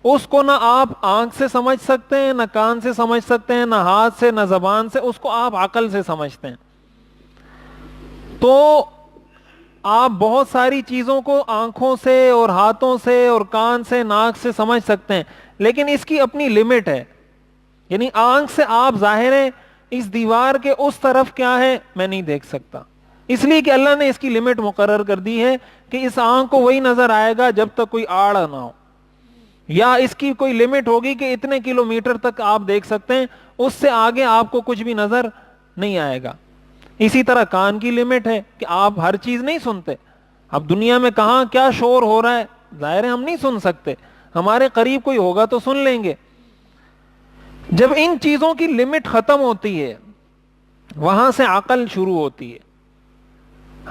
اس کو نہ آپ آنکھ سے سمجھ سکتے ہیں، نہ کان سے سمجھ سکتے ہیں، نہ ہاتھ سے، نہ زبان سے، اس کو آپ عقل سے سمجھتے ہیں۔ تو آپ بہت ساری چیزوں کو آنکھوں سے اور ہاتھوں سے اور کان سے، ناک سے سمجھ سکتے ہیں، لیکن اس کی اپنی لمٹ ہے۔ یعنی آنکھ سے آپ ظاہر ہے اس دیوار کے اس طرف کیا ہے میں نہیں دیکھ سکتا، اس لیے کہ اللہ نے اس کی لمٹ مقرر کر دی ہے کہ اس آنکھ کو وہی نظر آئے گا جب تک کوئی آڑ نہ ہو، یا اس کی کوئی لمٹ ہوگی کہ اتنے کلومیٹر تک آپ دیکھ سکتے ہیں، اس سے آگے آپ کو کچھ بھی نظر نہیں آئے گا۔ اسی طرح کان کی لمٹ ہے کہ آپ ہر چیز نہیں سنتے۔ اب دنیا میں کہاں کیا شور ہو رہا ہے، ظاہر ہے ہم نہیں سن سکتے، ہمارے قریب کوئی ہوگا تو سن لیں گے۔ جب ان چیزوں کی لمٹ ختم ہوتی ہے، وہاں سے عقل شروع ہوتی ہے۔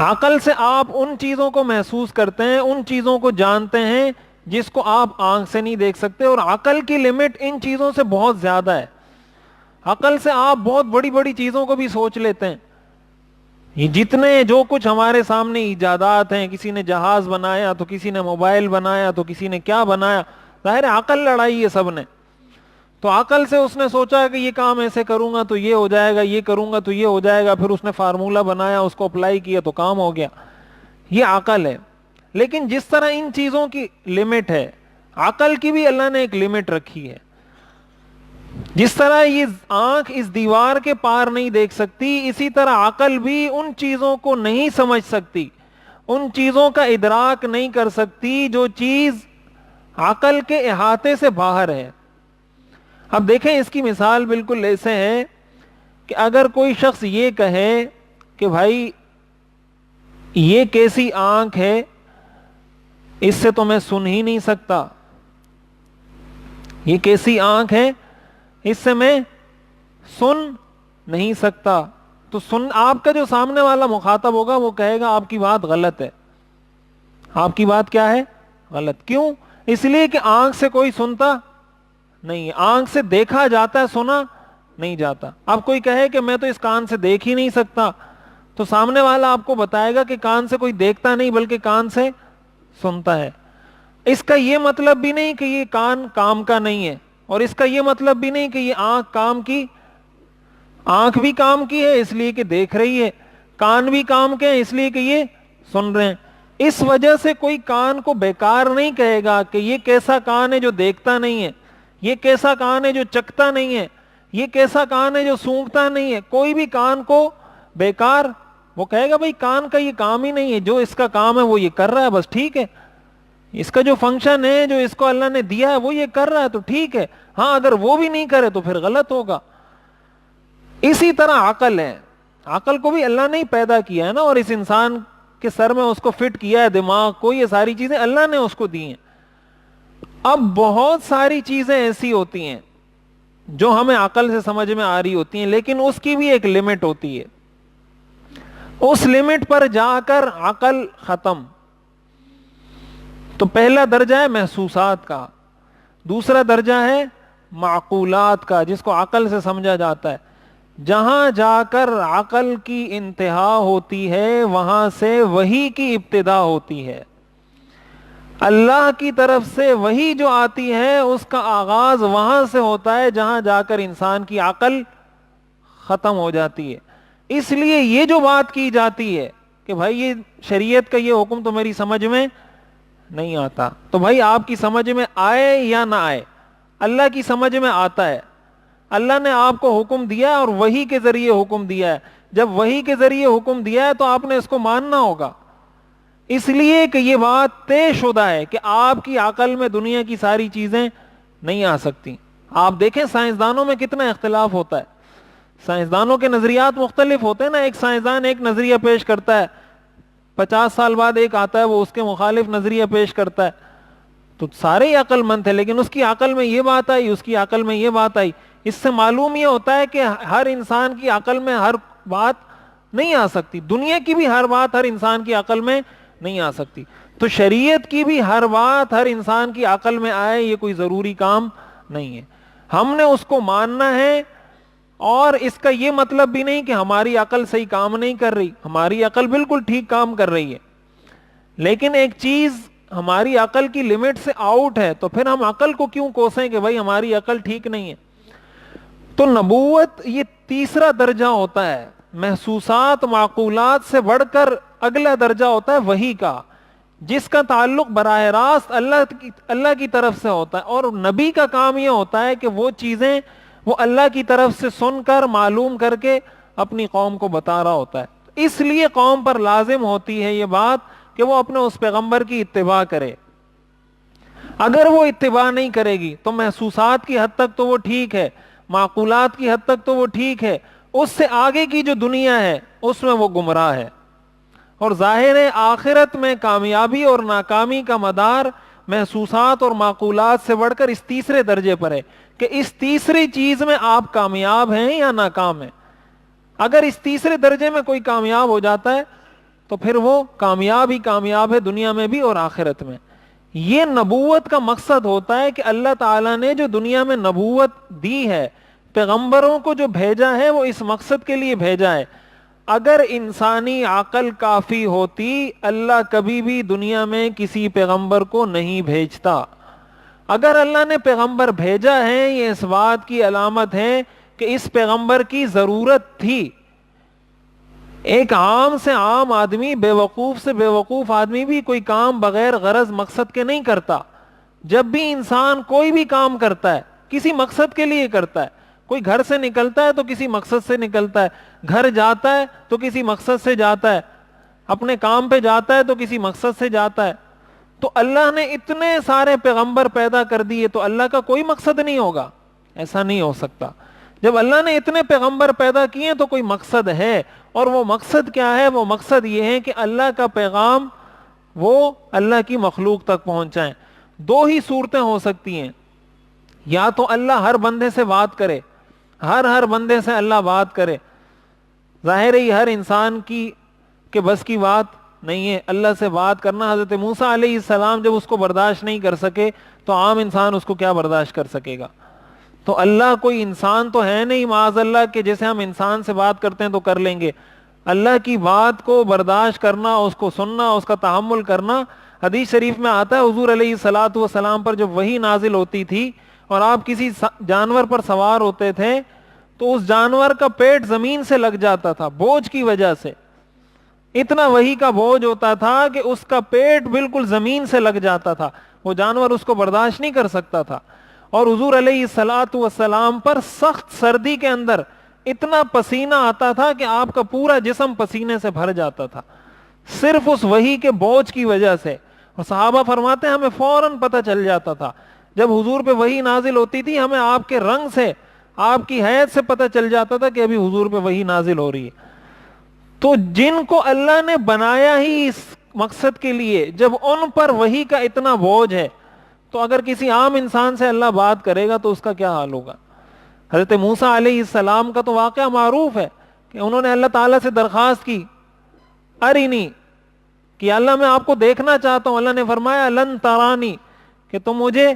عقل سے آپ ان چیزوں کو محسوس کرتے ہیں، ان چیزوں کو جانتے ہیں جس کو آپ آنکھ سے نہیں دیکھ سکتے، اور عقل کی لمٹ ان چیزوں سے بہت زیادہ ہے۔ عقل سے آپ بہت بڑی بڑی چیزوں کو بھی سوچ لیتے ہیں۔ یہ جتنے جو کچھ ہمارے سامنے ایجادات ہیں، کسی نے جہاز بنایا تو کسی نے موبائل بنایا تو کسی نے کیا بنایا، ظاہر ہے عقل لڑائی ہے سب نے۔ تو عقل سے اس نے سوچا کہ یہ کام ایسے کروں گا تو یہ ہو جائے گا، یہ کروں گا تو یہ ہو جائے گا، پھر اس نے فارمولہ بنایا، اس کو اپلائی کیا تو کام ہو گیا۔ یہ عقل ہے۔ لیکن جس طرح ان چیزوں کی لمٹ ہے، عقل کی بھی اللہ نے ایک لمٹ رکھی ہے۔ جس طرح یہ آنکھ اس دیوار کے پار نہیں دیکھ سکتی، اسی طرح عقل بھی ان چیزوں کو نہیں سمجھ سکتی، ان چیزوں کا ادراک نہیں کر سکتی جو چیز عقل کے احاطے سے باہر ہے۔ اب دیکھیں اس کی مثال بالکل ایسے ہے کہ اگر کوئی شخص یہ کہے کہ بھائی یہ کیسی آنکھ ہے، اس سے تو میں سن ہی نہیں سکتا، یہ کیسی آنکھ ہے، اس سے میں سن نہیں سکتا، تو آپ کا جو سامنے والا مخاطب ہوگا وہ کہے گا آپ کی بات غلط ہے۔ آپ کی بات کیا ہے؟ غلط۔ کیوں؟ اس لیے کہ آنکھ سے کوئی سنتا نہیں، آنکھ سے دیکھا جاتا ہے، سنا نہیں جاتا۔ اب کوئی کہے کہ میں تو اس کان سے دیکھ ہی نہیں سکتا، تو سامنے والا آپ کو بتائے گا کہ کان سے کوئی دیکھتا نہیں بلکہ کان سے سنتا ہے۔ اس کا یہ مطلب بھی نہیں کہ یہ کان کام کا نہیں ہے، اور اس کا یہ مطلب بھی نہیں کہ یہ آنکھ کام کی، آنکھ بھی کام کی ہے اس لیے کہ دیکھ رہی ہے، کان بھی کام کے ہیں اس لیے کہ یہ سن رہے ہیں۔ اس وجہ سے کوئی کان کو بیکار نہیں کہے گا کہ یہ کیسا کان ہے جو دیکھتا نہیں ہے، یہ کیسا کان ہے جو چکھتا نہیں ہے، یہ کیسا کان ہے جو سونگھتا نہیں ہے۔ کوئی بھی کان کو بیکار، وہ کہے گا بھائی کان کا یہ کام ہی نہیں ہے، جو اس کا کام ہے وہ یہ کر رہا ہے، بس ٹھیک ہے، اس کا جو فنکشن ہے جو اس کو اللہ نے دیا ہے وہ یہ کر رہا ہے تو ٹھیک ہے۔ ہاں اگر وہ بھی نہیں کرے تو پھر غلط ہوگا۔ اسی طرح عقل ہے، عقل کو بھی اللہ نے ہی پیدا کیا ہے نا، اور اس انسان کے سر میں اس کو فٹ کیا ہے دماغ کو، یہ ساری چیزیں اللہ نے اس کو دی ہیں۔ اب بہت ساری چیزیں ایسی ہوتی ہیں جو ہمیں عقل سے سمجھ میں آ رہی ہوتی ہیں، لیکن اس کی بھی ایک لمٹ ہوتی ہے، اس لمٹ پر جا کر عقل ختم۔ تو پہلا درجہ ہے محسوسات کا، دوسرا درجہ ہے معقولات کا، جس کو عقل سے سمجھا جاتا ہے، جہاں جا کر عقل کی انتہا ہوتی ہے وہاں سے وحی کی ابتدا ہوتی ہے۔ اللہ کی طرف سے وحی جو آتی ہے اس کا آغاز وہاں سے ہوتا ہے جہاں جا کر انسان کی عقل ختم ہو جاتی ہے۔ اس لیے یہ جو بات کی جاتی ہے کہ بھائی یہ شریعت کا یہ حکم تو میری سمجھ میں نہیں آتا، تو بھائی آپ کی سمجھ میں آئے یا نہ آئے، اللہ کی سمجھ میں آتا ہے۔ اللہ نے آپ کو حکم دیا اور وحی کے ذریعے حکم دیا ہے، جب وحی کے ذریعے حکم دیا ہے تو آپ نے اس کو ماننا ہوگا، اس لیے کہ یہ بات طے شدہ ہے کہ آپ کی عقل میں دنیا کی ساری چیزیں نہیں آ سکتی۔ آپ دیکھیں سائنسدانوں میں کتنا اختلاف ہوتا ہے، سائنسدانوں کے نظریات مختلف ہوتے ہیں نا، ایک سائنسدان ایک نظریہ پیش کرتا ہے، 50 سال بعد ایک آتا ہے وہ اس کے مخالف نظریہ پیش کرتا ہے، تو سارے ہی عقل مند تھے، لیکن اس کی عقل میں یہ بات آئی، اس کی عقل میں یہ بات آئی۔ اس سے معلوم یہ ہوتا ہے کہ ہر انسان کی عقل میں ہر بات نہیں آ سکتی، دنیا کی بھی ہر بات ہر انسان کی عقل میں نہیں آ سکتی، تو شریعت کی بھی ہر بات ہر انسان کی عقل میں آئے یہ کوئی ضروری کام نہیں ہے، ہم نے اس کو ماننا ہے۔ اور اس کا یہ مطلب بھی نہیں کہ ہماری عقل صحیح کام نہیں کر رہی، ہماری عقل بالکل ٹھیک کام کر رہی ہے، لیکن ایک چیز ہماری عقل کی لمٹ سے آؤٹ ہے تو پھر ہم عقل کو کیوں کوسیں کہ بھائی ہماری عقل ٹھیک نہیں ہے۔ تو نبوت یہ تیسرا درجہ ہوتا ہے، محسوسات معقولات سے بڑھ کر اگلا درجہ ہوتا ہے وحی کا، جس کا تعلق براہ راست اللہ کی طرف سے ہوتا ہے، اور نبی کا کام یہ ہوتا ہے کہ وہ چیزیں وہ اللہ کی طرف سے سن کر معلوم کر کے اپنی قوم کو بتا رہا ہوتا ہے، اس لیے قوم پر لازم ہوتی ہے یہ بات کہ وہ اپنے اس پیغمبر کی اتباع کرے۔ اگر وہ اتباع نہیں کرے گی تو محسوسات کی حد تک تو وہ ٹھیک ہے، معقولات کی حد تک تو وہ ٹھیک ہے، اس سے آگے کی جو دنیا ہے اس میں وہ گمراہ ہے۔ اور ظاہر ہے آخرت میں کامیابی اور ناکامی کا مدار محسوسات اور معقولات سے بڑھ کر اس تیسرے درجے پر ہے کہ اس تیسری چیز میں آپ کامیاب ہیں یا ناکام ہیں۔ اگر اس تیسرے درجے میں کوئی کامیاب ہو جاتا ہے تو پھر وہ کامیاب ہی کامیاب ہے، دنیا میں بھی اور آخرت میں۔ یہ نبوت کا مقصد ہوتا ہے کہ اللہ تعالیٰ نے جو دنیا میں نبوت دی ہے، پیغمبروں کو جو بھیجا ہے وہ اس مقصد کے لیے بھیجا ہے۔ اگر انسانی عقل کافی ہوتی اللہ کبھی بھی دنیا میں کسی پیغمبر کو نہیں بھیجتا۔ اگر اللہ نے پیغمبر بھیجا ہے یہ اس بات کی علامت ہے کہ اس پیغمبر کی ضرورت تھی۔ ایک عام سے عام آدمی، بے وقوف سے بے وقوف آدمی بھی کوئی کام بغیر غرض مقصد کے نہیں کرتا۔ جب بھی انسان کوئی بھی کام کرتا ہے کسی مقصد کے لیے کرتا ہے، کوئی گھر سے نکلتا ہے تو کسی مقصد سے نکلتا ہے، گھر جاتا ہے تو کسی مقصد سے جاتا ہے، اپنے کام پہ جاتا ہے تو کسی مقصد سے جاتا ہے۔ تو اللہ نے اتنے سارے پیغمبر پیدا کر دیے تو اللہ کا کوئی مقصد نہیں ہوگا؟ ایسا نہیں ہو سکتا۔ جب اللہ نے اتنے پیغمبر پیدا کیے تو کوئی مقصد ہے، اور وہ مقصد کیا ہے؟ وہ مقصد یہ ہے کہ اللہ کا پیغام وہ اللہ کی مخلوق تک پہنچائیں۔ دو ہی صورتیں ہو سکتی ہیں، یا تو اللہ ہر بندے سے بات کرے، ہر بندے سے اللہ بات کرے، ظاہر ہے ہر انسان کی کہ بس کی بات نہیں ہے اللہ سے بات کرنا۔ حضرت موسیٰ علیہ السلام جب اس کو برداشت نہیں کر سکے تو عام انسان اس کو کیا برداشت کر سکے گا؟ تو اللہ کوئی انسان تو ہے نہیں معاذ اللہ کہ جیسے ہم انسان سے بات کرتے ہیں تو کر لیں گے۔ اللہ کی بات کو برداشت کرنا، اس کو سننا، اس کا تحمل کرنا، حدیث شریف میں آتا ہے حضور علیہ الصلاۃ والسلام پر جب وحی نازل ہوتی تھی اور آپ کسی جانور پر سوار ہوتے تھے تو اس جانور کا پیٹ زمین سے لگ جاتا تھا بوجھ کی وجہ سے، اتنا وحی کا بوجھ ہوتا تھا کہ اس کا پیٹ بالکل زمین سے لگ جاتا تھا، وہ جانور اس کو برداشت نہیں کر سکتا تھا۔ اور حضور علیہ الصلاۃ والسلام پر سخت سردی کے اندر اتنا پسینہ آتا تھا کہ آپ کا پورا جسم پسینے سے بھر جاتا تھا، صرف اس وحی کے بوجھ کی وجہ سے۔ اور صحابہ فرماتے ہیں ہمیں فوراً پتہ چل جاتا تھا جب حضور پہ وحی نازل ہوتی تھی، ہمیں آپ کے رنگ سے، آپ کی حیت سے پتہ چل جاتا تھا کہ ابھی حضور پہ وحی نازل ہو رہی ہے۔ تو جن کو اللہ نے بنایا ہی اس مقصد کے لیے، جب ان پر وحی کا اتنا بوجھ ہے تو اگر کسی عام انسان سے اللہ بات کرے گا تو اس کا کیا حال ہوگا؟ حضرت موسیٰ علیہ السلام کا تو واقعہ معروف ہے کہ انہوں نے اللہ تعالیٰ سے درخواست کی ارینی، کہ اللہ میں آپ کو دیکھنا چاہتا ہوں۔ اللہ نے فرمایا لن ترانی، کہ تم مجھے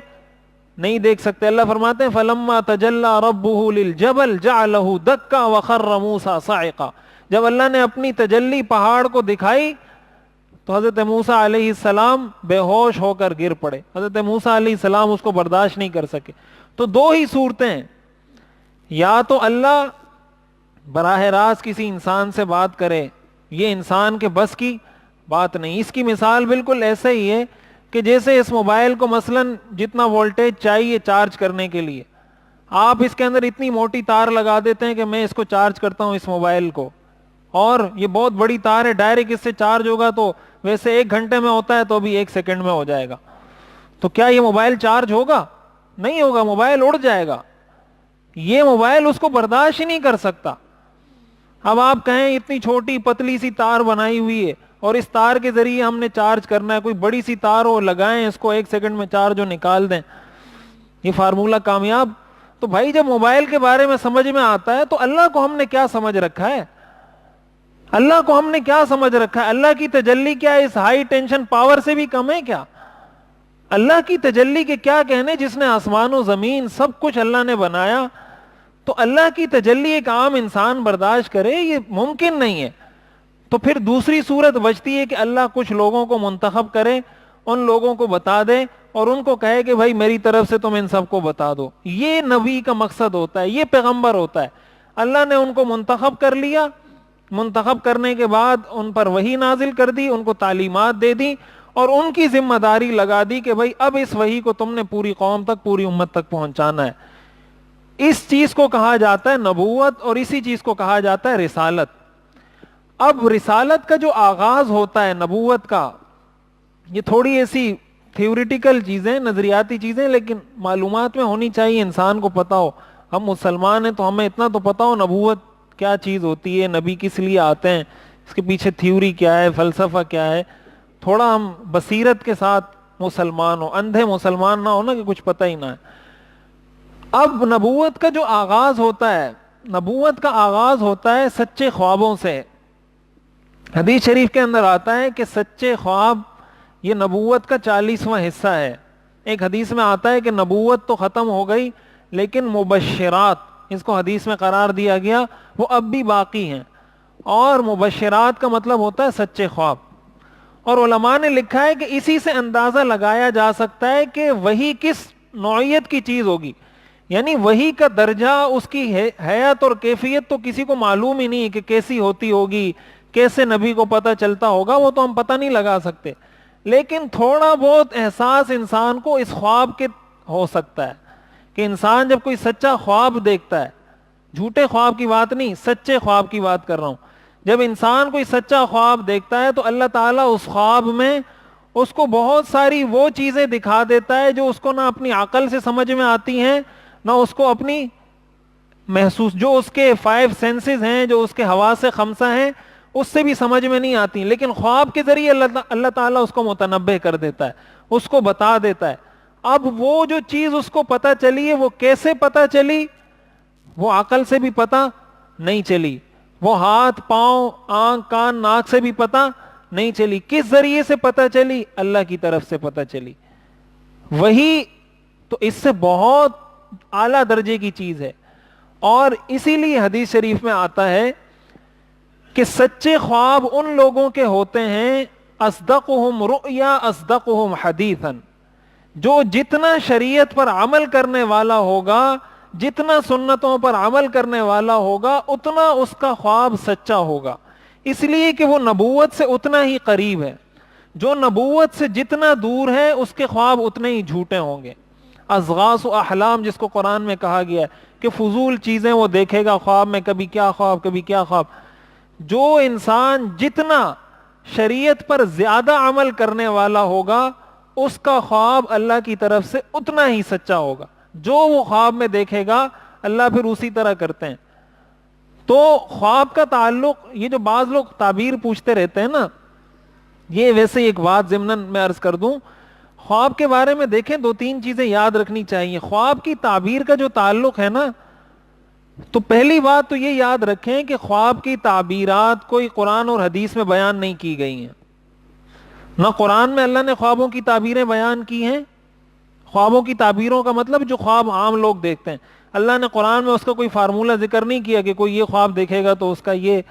نہیں دیکھ سکتے. اللہ فرماتے ہیں فلما تجلی ربہ للجبل جعلہ دکا وخر موسیٰ صاعقا. جب اللہ نے اپنی تجلی پہاڑ کو دکھائی تو حضرت موسیٰ علیہ السلام بے ہوش ہو کر گر پڑے. حضرت موسیٰ علیہ السلام اس کو برداشت نہیں کر سکے. تو دو ہی صورتیں ہیں, یا تو اللہ براہ راست کسی انسان سے بات کرے, یہ انسان کے بس کی بات نہیں. اس کی مثال بالکل ایسے ہی ہے کہ جیسے اس موبائل کو مثلاً جتنا وولٹیج چاہیے چارج کرنے کے لیے, آپ اس کے اندر اتنی موٹی تار لگا دیتے ہیں کہ میں اس کو چارج کرتا ہوں اس موبائل کو, اور یہ بہت بڑی تار ہے, ڈائریکٹ اس سے چارج ہوگا تو ویسے 1 گھنٹے میں ہوتا ہے تو بھی 1 سیکنڈ میں ہو جائے گا. تو کیا یہ موبائل چارج ہوگا؟ نہیں ہوگا, موبائل اڑ جائے گا. یہ موبائل اس کو برداشت ہی نہیں کر سکتا. اب آپ کہیں اتنی چھوٹی پتلی سی تار بنائی ہوئی ہے اور اس تار کے ذریعے ہم نے چارج کرنا ہے, کوئی بڑی سی تار ہو, لگائیں اس کو 1 سیکنڈ میں چارج ہو, نکال دیں, یہ فارمولہ کامیاب. تو بھائی جب موبائل کے بارے میں سمجھ میں آتا ہے تو اللہ کو ہم نے کیا سمجھ رکھا ہے؟ اللہ کو ہم نے کیا سمجھ رکھا ہے؟ اللہ کی تجلی کیا اس ہائی ٹینشن پاور سے بھی کم ہے کیا؟ اللہ کی تجلی کے کیا کہنے, جس نے آسمان و زمین سب کچھ اللہ نے بنایا. تو اللہ کی تجلی ایک عام انسان برداشت کرے, یہ ممکن نہیں ہے. تو پھر دوسری صورت بچتی ہے کہ اللہ کچھ لوگوں کو منتخب کرے, ان لوگوں کو بتا دے اور ان کو کہے کہ بھائی میری طرف سے تم ان سب کو بتا دو. یہ نبی کا مقصد ہوتا ہے, یہ پیغمبر ہوتا ہے. اللہ نے ان کو منتخب کر لیا, منتخب کرنے کے بعد ان پر وحی نازل کر دی, ان کو تعلیمات دے دی اور ان کی ذمہ داری لگا دی کہ بھائی اب اس وحی کو تم نے پوری قوم تک, پوری امت تک پہنچانا ہے. اس چیز کو کہا جاتا ہے نبوت اور اسی چیز کو کہا جاتا ہے رسالت. اب رسالت کا جو آغاز ہوتا ہے نبوت کا, یہ تھوڑی ایسی تھیوریٹیکل چیزیں, نظریاتی چیزیں, لیکن معلومات میں ہونی چاہیے, انسان کو پتا ہو. ہم مسلمان ہیں تو ہمیں اتنا تو پتا ہو نبوت کیا چیز ہوتی ہے, نبی کس لیے آتے ہیں, اس کے پیچھے تھیوری کیا ہے, فلسفہ کیا ہے. تھوڑا ہم بصیرت کے ساتھ مسلمان ہو, اندھے مسلمان نہ ہو نا کہ کچھ پتہ ہی نہ ہے. اب نبوت کا جو آغاز ہوتا ہے, نبوت کا آغاز ہوتا ہے سچے خوابوں سے. حدیث شریف کے اندر آتا ہے کہ سچے خواب یہ نبوت کا 40واں حصہ ہے. ایک حدیث میں آتا ہے کہ نبوت تو ختم ہو گئی لیکن مبشرات, اس کو حدیث میں قرار دیا گیا, وہ اب بھی باقی ہیں. اور مبشرات کا مطلب ہوتا ہے سچے خواب. اور علماء نے لکھا ہے کہ اسی سے اندازہ لگایا جا سکتا ہے کہ وہی کس نوعیت کی چیز ہوگی. یعنی وہی کا درجہ, اس کی حیت اور کیفیت تو کسی کو معلوم ہی نہیں کہ کیسی ہوتی ہوگی, کیسے نبی کو پتہ چلتا ہوگا, وہ تو ہم پتہ نہیں لگا سکتے. لیکن تھوڑا بہت احساس انسان کو اس خواب کے ہو سکتا ہے کہ انسان جب کوئی سچا خواب دیکھتا ہے, جھوٹے خواب کی بات نہیں, سچے خواب کی بات کر رہا ہوں, جب انسان کوئی سچا خواب دیکھتا ہے تو اللہ تعالیٰ اس خواب میں اس کو بہت ساری وہ چیزیں دکھا دیتا ہے جو اس کو نہ اپنی عقل سے سمجھ میں آتی ہیں, نہ اس کو اپنی محسوس, جو اس کے 5 سینسز ہیں, جو اس کے حواس خمسہ ہیں, اس سے بھی سمجھ میں نہیں آتی. لیکن خواب کے ذریعے اللہ تعالیٰ اس کو متنبہ کر دیتا ہے, اس کو بتا دیتا ہے. اب وہ جو چیز اس کو پتہ چلی ہے وہ کیسے پتہ چلی, وہ عقل سے بھی پتہ نہیں چلی, وہ ہاتھ پاؤں آنکھ کان ناک سے بھی پتہ نہیں چلی. کس ذریعے سے پتہ چلی؟ اللہ کی طرف سے پتہ چلی. وہی تو اس سے بہت اعلیٰ درجے کی چیز ہے. اور اسی لیے حدیث شریف میں آتا ہے کہ سچے خواب ان لوگوں کے ہوتے ہیں اصدقہم رؤیا اصدقہم حدیثا, جو جتنا شریعت پر عمل کرنے والا ہوگا, جتنا سنتوں پر عمل کرنے والا ہوگا, اتنا اس کا خواب سچا ہوگا. اس لیے کہ وہ نبوت سے اتنا ہی قریب ہے. جو نبوت سے جتنا دور ہے اس کے خواب اتنے ہی جھوٹے ہوں گے. اضغاث و احلام جس کو قرآن میں کہا گیا ہے کہ فضول چیزیں وہ دیکھے گا خواب میں, کبھی کیا خواب کبھی کیا خواب. جو انسان جتنا شریعت پر زیادہ عمل کرنے والا ہوگا اس کا خواب اللہ کی طرف سے اتنا ہی سچا ہوگا. جو وہ خواب میں دیکھے گا اللہ پھر اسی طرح کرتے ہیں. تو خواب کا تعلق, یہ جو بعض لوگ تعبیر پوچھتے رہتے ہیں نا, یہ ویسے ایک بات ضمناً میں عرض کر دوں, خواب کے بارے میں دیکھیں 2-3 چیزیں یاد رکھنی چاہیے. خواب کی تعبیر کا جو تعلق ہے نا, تو پہلی بات تو یہ یاد رکھیں کہ خواب کی تعبیرات کوئی قرآن اور حدیث میں بیان نہیں کی گئی ہیں. نہ قرآن میں اللہ نے خوابوں کی تعبیریں بیان کی ہیں, خوابوں کی تعبیروں کا مطلب جو خواب عام لوگ دیکھتے ہیں. اللہ نے قرآن میں اس کا کوئی فارمولہ ذکر نہیں کیا کہ کوئی یہ خواب دیکھے گا تو اس کا یہ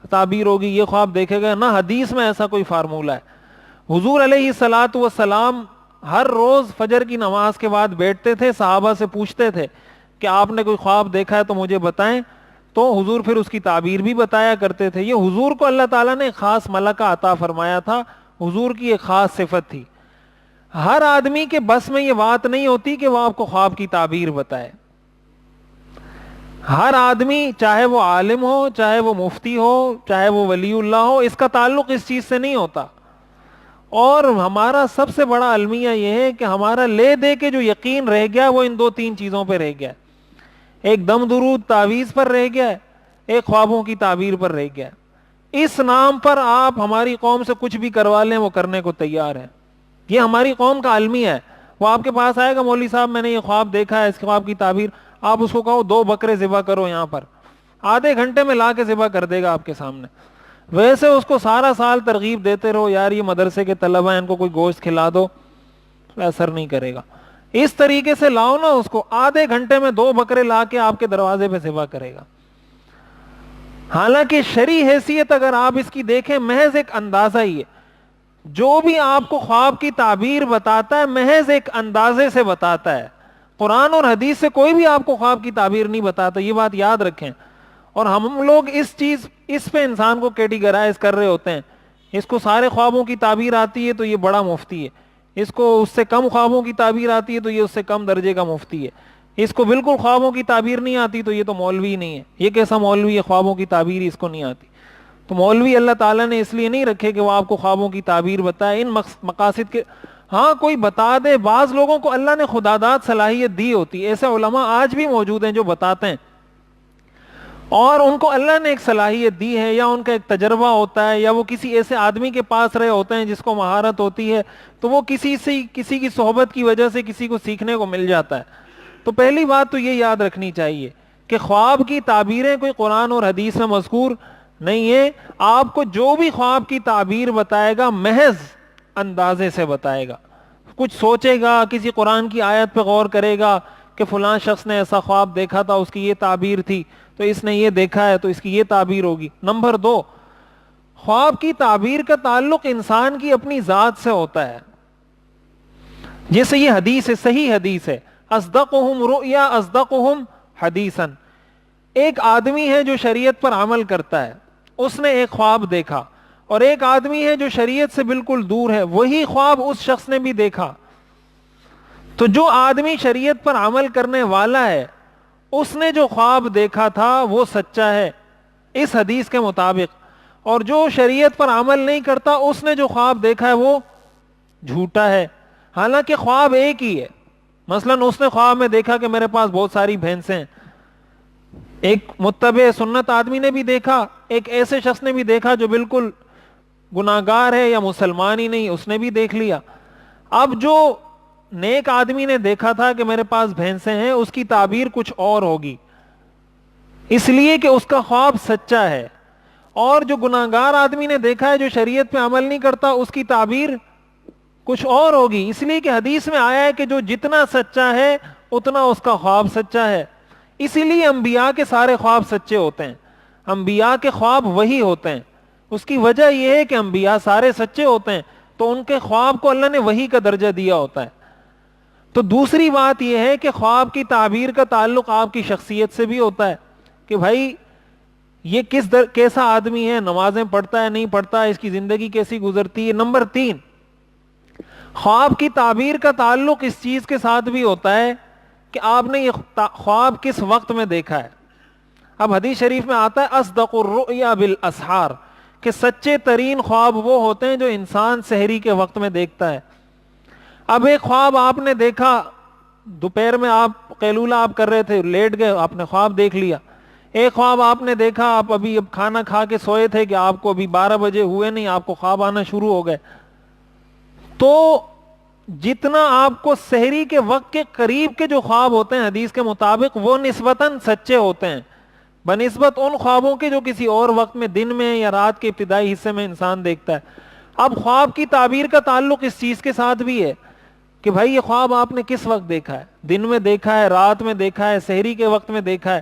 تعبیر ہوگی, یہ خواب دیکھے گا, نہ حدیث میں ایسا کوئی فارمولہ ہے. حضور علیہ الصلاۃ والسلام ہر روز فجر کی نماز کے بعد بیٹھتے تھے, صحابہ سے پوچھتے تھے کہ آپ نے کوئی خواب دیکھا ہے تو مجھے بتائیں, تو حضور پھر اس کی تعبیر بھی بتایا کرتے تھے. یہ حضور کو اللہ تعالیٰ نے ایک خاص ملکہ عطا فرمایا تھا, حضور کی ایک خاص صفت تھی. ہر آدمی کے بس میں یہ بات نہیں ہوتی کہ وہ آپ کو خواب کی تعبیر بتائے. ہر آدمی, چاہے وہ عالم ہو, چاہے وہ مفتی ہو, چاہے وہ ولی اللہ ہو, اس کا تعلق اس چیز سے نہیں ہوتا. اور ہمارا سب سے بڑا المیہ یہ ہے کہ ہمارا لے دے کے جو یقین رہ گیا وہ ان 2-3 چیزوں پہ رہ گیا. ایک دم درود تعویذ پر رہ گیا, ایک خوابوں کی تعبیر پر رہ گیا. اس نام پر آپ ہماری قوم سے کچھ بھی کروا لیں وہ کرنے کو تیار ہیں. یہ ہماری قوم کا المیہ ہے. وہ آپ کے پاس آئے گا, مولوی صاحب میں نے یہ خواب دیکھا ہے, اس خواب کی تعبیر. آپ اس کو کہو 2 بکرے ذبح کرو یہاں پر, آدھے گھنٹے میں لا کے ذبح کر دے گا آپ کے سامنے. ویسے اس کو سارا سال ترغیب دیتے رہو, یار یہ مدرسے کے طلبہ ہیں, ان کو کوئی گوشت کھلا دو, اثر نہیں کرے گا. اس طریقے سے لاؤ نا اس کو, آدھے گھنٹے میں 2 بکرے لا کے آپ کے دروازے پہ ذبح کرے گا. حالانکہ شرعی حیثیت اگر آپ اس کی دیکھیں محض ایک اندازہ ہی ہے. جو بھی آپ کو خواب کی تعبیر بتاتا ہے محض ایک اندازے سے بتاتا ہے. قرآن اور حدیث سے کوئی بھی آپ کو خواب کی تعبیر نہیں بتاتا, یہ بات یاد رکھیں. اور ہم لوگ اس پہ انسان کو کیٹیگرائز کر رہے ہوتے ہیں. اس کو سارے خوابوں کی تعبیر آتی ہے تو یہ بڑا مفتی ہے, اس کو اس سے کم خوابوں کی تعبیر آتی ہے تو یہ اس سے کم درجے کا مفتی ہے, اس کو بالکل خوابوں کی تعبیر نہیں آتی تو یہ تو مولوی نہیں ہے. یہ کیسا مولوی ہے, خوابوں کی تعبیر اس کو نہیں آتی. تو مولوی اللہ تعالیٰ نے اس لیے نہیں رکھے کہ وہ آپ کو خوابوں کی تعبیر بتائے ان مقاصد کے. ہاں کوئی بتا دے, بعض لوگوں کو اللہ نے خداداد صلاحیت دی ہوتی, ایسے علماء آج بھی موجود ہیں جو بتاتے ہیں, اور ان کو اللہ نے ایک صلاحیت دی ہے, یا ان کا ایک تجربہ ہوتا ہے, یا وہ کسی ایسے آدمی کے پاس رہے ہوتے ہیں جس کو مہارت ہوتی ہے, تو وہ کسی کی صحبت کی وجہ سے کسی کو سیکھنے کو مل جاتا ہے. تو پہلی بات تو یہ یاد رکھنی چاہیے کہ خواب کی تعبیریں کوئی قرآن اور حدیث میں مذکور نہیں ہے. آپ کو جو بھی خواب کی تعبیر بتائے گا محض اندازے سے بتائے گا, کچھ سوچے گا, کسی قرآن کی آیت پہ غور کرے گا کہ فلاں شخص نے ایسا خواب دیکھا تھا, اس کی یہ تعبیر تھی, تو اس نے یہ دیکھا ہے تو اس کی یہ تعبیر ہوگی. نمبر 2, خواب کی تعبیر کا تعلق انسان کی اپنی ذات سے ہوتا ہے. جیسے یہ حدیث ہے, صحیح حدیث ہے, اصدقہم رؤیا اصدقہم حدیثا. ایک آدمی ہے جو شریعت پر عمل کرتا ہے, اس نے ایک خواب دیکھا, اور ایک آدمی ہے جو شریعت سے بالکل دور ہے, وہی خواب اس شخص نے بھی دیکھا. تو جو آدمی شریعت پر عمل کرنے والا ہے اس نے جو خواب دیکھا تھا وہ سچا ہے اس حدیث کے مطابق, اور جو شریعت پر عمل نہیں کرتا اس نے جو خواب دیکھا ہے وہ جھوٹا ہے. حالانکہ خواب ایک ہی ہے. مثلا اس نے خواب میں دیکھا کہ میرے پاس بہت ساری بھینسیں ہیں, ایک متبع سنت آدمی نے بھی دیکھا, ایک ایسے شخص نے بھی دیکھا جو بالکل گناہگار ہے یا مسلمان ہی نہیں, اس نے بھی دیکھ لیا. اب جو نیک آدمی نے دیکھا تھا کہ میرے پاس بھینسیں ہیں, اس کی تعبیر کچھ اور ہوگی, اس لیے کہ اس کا خواب سچا ہے. اور جو گناہگار آدمی نے دیکھا ہے جو شریعت پہ عمل نہیں کرتا, اس کی تعبیر کچھ اور ہوگی, اس لیے کہ حدیث میں آیا ہے کہ جو جتنا سچا ہے اتنا اس کا خواب سچا ہے. اسی لیے انبیاء کے سارے خواب سچے ہوتے ہیں, انبیاء کے خواب وہی ہوتے ہیں. اس کی وجہ یہ ہے کہ انبیاء سارے سچے ہوتے ہیں, تو ان کے خواب کو اللہ نے وحی کا درجہ دیا ہوتا ہے. تو دوسری بات یہ ہے کہ خواب کی تعبیر کا تعلق آپ کی شخصیت سے بھی ہوتا ہے, کہ بھائی یہ کیسا آدمی ہے, نمازیں پڑھتا ہے نہیں پڑھتا, اس کی زندگی کیسی گزرتی ہے. نمبر 3, خواب کی تعبیر کا تعلق اس چیز کے ساتھ بھی ہوتا ہے کہ آپ نے یہ خواب کس وقت میں دیکھا ہے. اب حدیث شریف میں آتا ہے اصدق الرؤیا بالاسحار, کہ سچے ترین خواب وہ ہوتے ہیں جو انسان سحری کے وقت میں دیکھتا ہے. اب ایک خواب آپ نے دیکھا, دوپہر میں آپ قیلولہ آپ کر رہے تھے, لیٹ گئے, آپ نے خواب دیکھ لیا. ایک خواب آپ نے دیکھا, آپ اب کھانا کھا کے سوئے تھے کہ آپ کو ابھی 12 بجے ہوئے نہیں, آپ کو خواب آنا شروع ہو گئے. تو جتنا آپ کو سحری کے وقت کے قریب کے جو خواب ہوتے ہیں حدیث کے مطابق وہ نسبتاً سچے ہوتے ہیں بنسبت ان خوابوں کے جو کسی اور وقت میں, دن میں یا رات کے ابتدائی حصے میں انسان دیکھتا ہے. اب خواب کی تعبیر کا تعلق اس چیز کے ساتھ بھی ہے کہ بھائی یہ خواب آپ نے کس وقت دیکھا ہے، دن میں دیکھا ہے، رات میں دیکھا ہے، سحری کے وقت میں دیکھا ہے.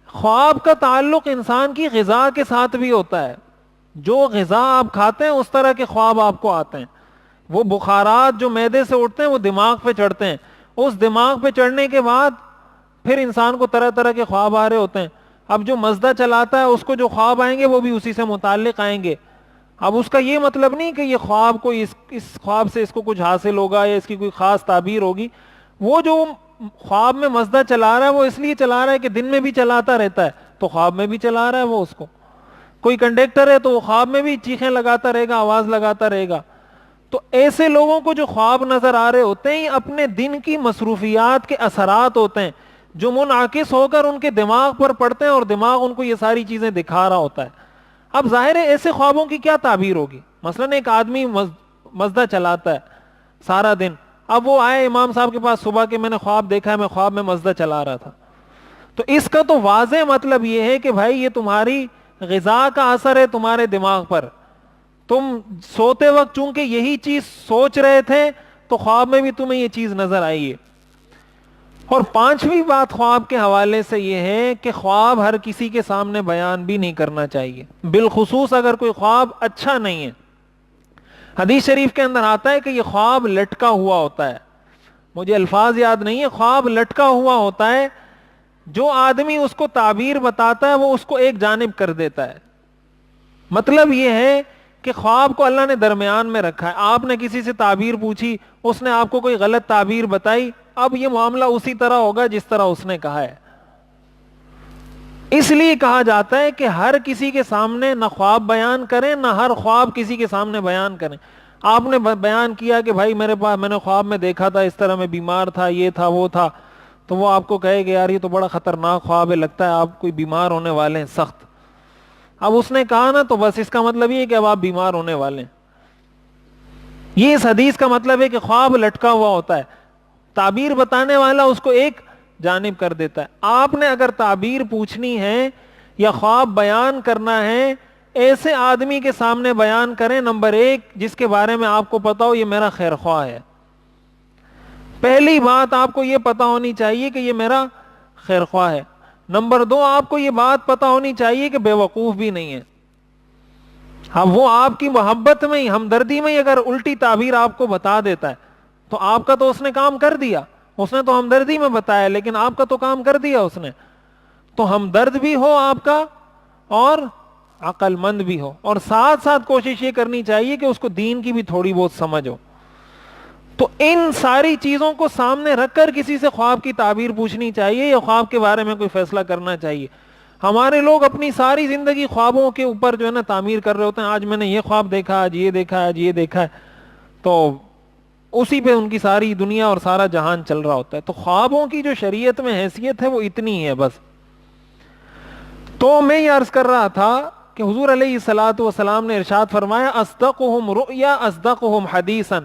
خواب کا تعلق انسان کی غذا کے ساتھ بھی ہوتا ہے. جو غذا آپ کھاتے ہیں اس طرح کے خواب آپ کو آتے ہیں. وہ بخارات جو معدے سے اٹھتے ہیں وہ دماغ پہ چڑھتے ہیں، اس دماغ پہ چڑھنے کے بعد پھر انسان کو طرح طرح کے خواب آ رہے ہوتے ہیں. اب جو مزدہ چلاتا ہے اس کو جو خواب آئیں گے وہ بھی اسی سے متعلق آئیں گے. اب اس کا یہ مطلب نہیں کہ یہ خواب کو اس خواب سے اس کو کچھ حاصل ہوگا یا اس کی کوئی خاص تعبیر ہوگی. وہ جو خواب میں مزدہ چلا رہا ہے وہ اس لیے چلا رہا ہے کہ دن میں بھی چلاتا رہتا ہے تو خواب میں بھی چلا رہا ہے وہ اس کو. کوئی کنڈکٹر ہے تو وہ خواب میں بھی چیخیں لگاتا رہے گا، آواز لگاتا رہے گا. تو ایسے لوگوں کو جو خواب نظر آ رہے ہوتے ہیں اپنے دن کی مصروفیات کے اثرات ہوتے ہیں جو منعکس ہو کر ان کے دماغ پر پڑتے ہیں اور دماغ ان کو یہ ساری چیزیں دکھا رہا ہوتا ہے. اب ظاہر ہے ایسے خوابوں کی کیا تعبیر ہوگی؟ مثلا ایک آدمی مزدہ چلاتا ہے سارا دن، اب وہ آئے امام صاحب کے پاس صبح کے میں نے خواب دیکھا ہے، میں خواب میں مزدہ چلا رہا تھا. تو اس کا تو واضح مطلب یہ ہے کہ بھائی یہ تمہاری غذا کا اثر ہے تمہارے دماغ پر. تم سوتے وقت چونکہ یہی چیز سوچ رہے تھے تو خواب میں بھی تمہیں یہ چیز نظر آئی ہے. اور پانچویں بات خواب کے حوالے سے یہ ہے کہ خواب ہر کسی کے سامنے بیان بھی نہیں کرنا چاہیے، بالخصوص اگر کوئی خواب اچھا نہیں ہے. حدیث شریف کے اندر آتا ہے کہ یہ خواب لٹکا ہوا ہوتا ہے، مجھے الفاظ یاد نہیں ہے، خواب لٹکا ہوا ہوتا ہے. جو آدمی اس کو تعبیر بتاتا ہے وہ اس کو ایک جانب کر دیتا ہے. مطلب یہ ہے کہ خواب کو اللہ نے درمیان میں رکھا ہے. آپ نے کسی سے تعبیر پوچھی، اس نے آپ کو کوئی غلط تعبیر بتائی، اب یہ معاملہ اسی طرح ہوگا جس طرح اس نے کہا ہے. اس لیے کہا جاتا ہے کہ ہر کسی کے سامنے نہ خواب بیان کریں، نہ ہر خواب کسی کے سامنے بیان کریں. آپ نے بیان کیا کہ بھائی میرے پاس میں نے خواب میں دیکھا تھا اس طرح، میں بیمار تھا، یہ تھا وہ تھا، تو وہ آپ کو کہے کہ یار یہ تو بڑا خطرناک خواب ہے، لگتا ہے آپ کوئی بیمار ہونے والے ہیں سخت. اب اس نے کہا نا تو بس اس کا مطلب یہ ہے کہ اب آپ بیمار ہونے والے ہیں. یہ اس حدیث کا مطلب ہے کہ خواب لٹکا ہوا ہوتا ہے، تعبیر بتانے والا اس کو ایک جانب کر دیتا ہے. آپ نے اگر تعبیر پوچھنی ہے یا خواب بیان کرنا ہے ایسے آدمی کے سامنے بیان کریں، نمبر ایک جس کے بارے میں آپ کو پتا ہو یہ میرا خیر خواہ ہے. پہلی بات آپ کو یہ پتا ہونی چاہیے کہ یہ میرا خیر خواہ ہے. نمبر دو آپ کو یہ بات پتا ہونی چاہیے کہ بے وقوف بھی نہیں ہے. ہاں وہ آپ کی محبت میں ہی، ہمدردی میں ہی اگر الٹی تعبیر آپ کو بتا دیتا ہے تو آپ کا تو اس نے کام کر دیا، اس نے تو ہمدردی میں بتایا لیکن آپ کا تو کام کر دیا اس نے. تو ہمدرد بھی ہو آپ کا اور عقل مند بھی ہو، اور ساتھ ساتھ کوشش یہ کرنی چاہیے کہ اس کو دین کی بھی تھوڑی بہت سمجھ ہو. تو ان ساری چیزوں کو سامنے رکھ کر کسی سے خواب کی تعبیر پوچھنی چاہیے یا خواب کے بارے میں کوئی فیصلہ کرنا چاہیے. ہمارے لوگ اپنی ساری زندگی خوابوں کے اوپر جو ہے نا تعمیر کر رہے ہوتے ہیں، آج میں نے یہ خواب دیکھا، آج یہ دیکھا، آج یہ دیکھا ہے، تو اسی پہ ان کی ساری دنیا اور سارا جہان چل رہا ہوتا ہے. تو خوابوں کی جو شریعت میں حیثیت ہے وہ اتنی ہے بس. تو میں یہ عرض کر رہا تھا کہ حضور علیہ الصلوۃ والسلام نے ارشاد فرمایا اصدقہم رؤیا اصدقہم حدیثا.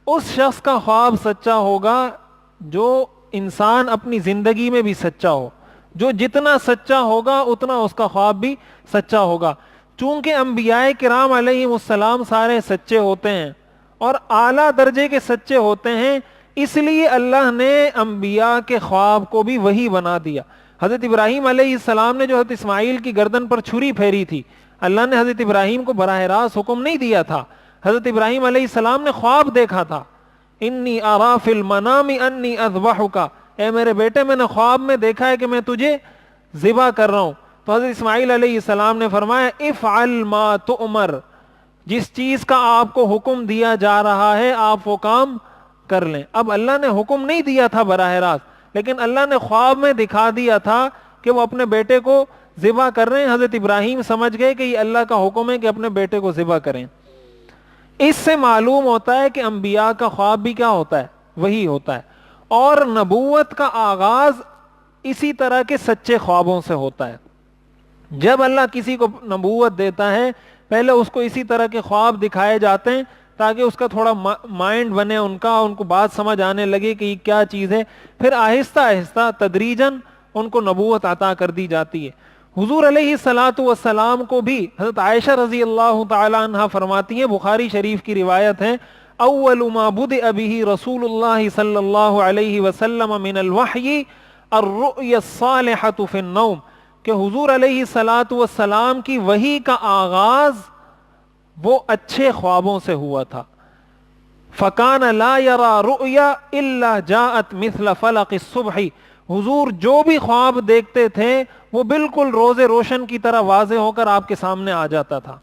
اس شخص کا خواب سچا ہوگا جو انسان اپنی زندگی میں بھی سچا ہو. جو جتنا سچا ہوگا اتنا اس کا خواب بھی سچا ہوگا. چونکہ انبیاء کرام علیہم السلام سارے سچے ہوتے ہیں اور اعلیٰ درجے کے سچے ہوتے ہیں، اس لیے اللہ نے انبیاء کے خواب کو بھی وہی بنا دیا. حضرت ابراہیم علیہ السلام نے جو حضرت اسماعیل کی گردن پر چھری پھیری تھی، اللہ نے حضرت ابراہیم کو براہ راست حکم نہیں دیا تھا. حضرت ابراہیم علیہ السلام نے خواب دیکھا تھا، انی ارا فی المنام انی اذبحک، اے میرے بیٹے میں نے خواب میں دیکھا ہے کہ میں تجھے ذبح کر رہا ہوں. تو حضرت اسماعیل علیہ السلام نے فرمایا افعل ما تؤمر، جس چیز کا آپ کو حکم دیا جا رہا ہے آپ وہ کام کر لیں. اب اللہ نے حکم نہیں دیا تھا براہ راست، لیکن اللہ نے خواب میں دکھا دیا تھا کہ وہ اپنے بیٹے کو ذبح کر رہے ہیں. حضرت ابراہیم سمجھ گئے کہ یہ اللہ کا حکم ہے کہ اپنے بیٹے کو ذبح کریں. اس سے معلوم ہوتا ہے کہ انبیاء کا خواب بھی کیا ہوتا ہے؟ وہی ہوتا ہے. اور نبوت کا آغاز اسی طرح کے سچے خوابوں سے ہوتا ہے. جب اللہ کسی کو نبوت دیتا ہے پہلے اس کو اسی طرح کے خواب دکھائے جاتے ہیں تاکہ اس کا تھوڑا مائنڈ بنے، ان کو بات سمجھ آنے لگے کہ یہ کیا چیز ہے. پھر آہستہ آہستہ تدریجاً ان کو نبوت عطا کر دی جاتی ہے. حضور علیہ الصلوۃ والسلام کو بھی حضرت عائشہ رضی اللہ تعالی عنہا فرماتی ہیں، بخاری شریف کی روایت ہے، اول ما بدأ به رسول اللہ صلی اللہ علیہ وسلم من الوحی الرؤیا الصالحۃ فی النوم، کہ حضور علیہ الصلاۃ والسلام کی وحی کا آغاز وہ اچھے خوابوں سے ہوا تھا. فکان لا یرا رؤیا الا جاءت مثل فلق الصبح، حضور جو بھی خواب دیکھتے تھے وہ بالکل روز روشن کی طرح واضح ہو کر آپ کے سامنے آ جاتا تھا.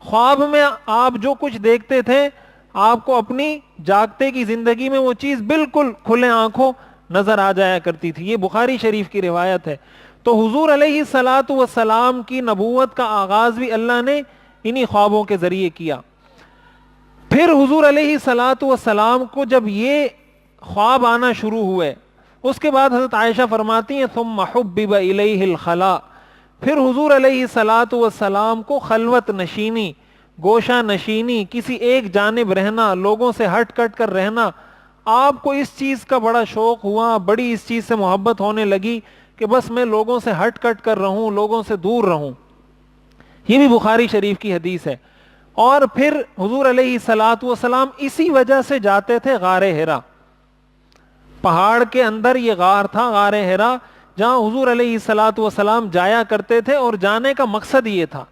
خواب میں آپ جو کچھ دیکھتے تھے آپ کو اپنی جاگتے کی زندگی میں وہ چیز بالکل کھلے آنکھوں نظر آ جایا کرتی تھی. یہ بخاری شریف کی روایت ہے. تو حضور علیہ الصلاۃ والسلام کی نبوت کا آغاز بھی اللہ نے انہی خوابوں کے ذریعے کیا. پھر حضور علیہ الصلاۃ والسلام کو جب یہ خواب آنا شروع ہوئے، اس کے بعد حضرت عائشہ فرماتی ہیں ثم حبب الیہ الخلاء، پھر حضور علیہ الصلاۃ والسلام کو خلوت نشینی، گوشہ نشینی، کسی ایک جانب رہنا، لوگوں سے ہٹ کٹ کر رہنا، آپ کو اس چیز کا بڑا شوق ہوا، بڑی اس چیز سے محبت ہونے لگی کہ بس میں لوگوں سے ہٹ کٹ کر رہوں، لوگوں سے دور رہوں. یہ بھی بخاری شریف کی حدیث ہے. اور پھر حضور علیہ الصلاۃ والسلام اسی وجہ سے جاتے تھے غار حرا. پہاڑ کے اندر یہ غار تھا، غار حرا، جہاں حضور علیہ الصلاۃ والسلام جایا کرتے تھے، اور جانے کا مقصد یہ تھا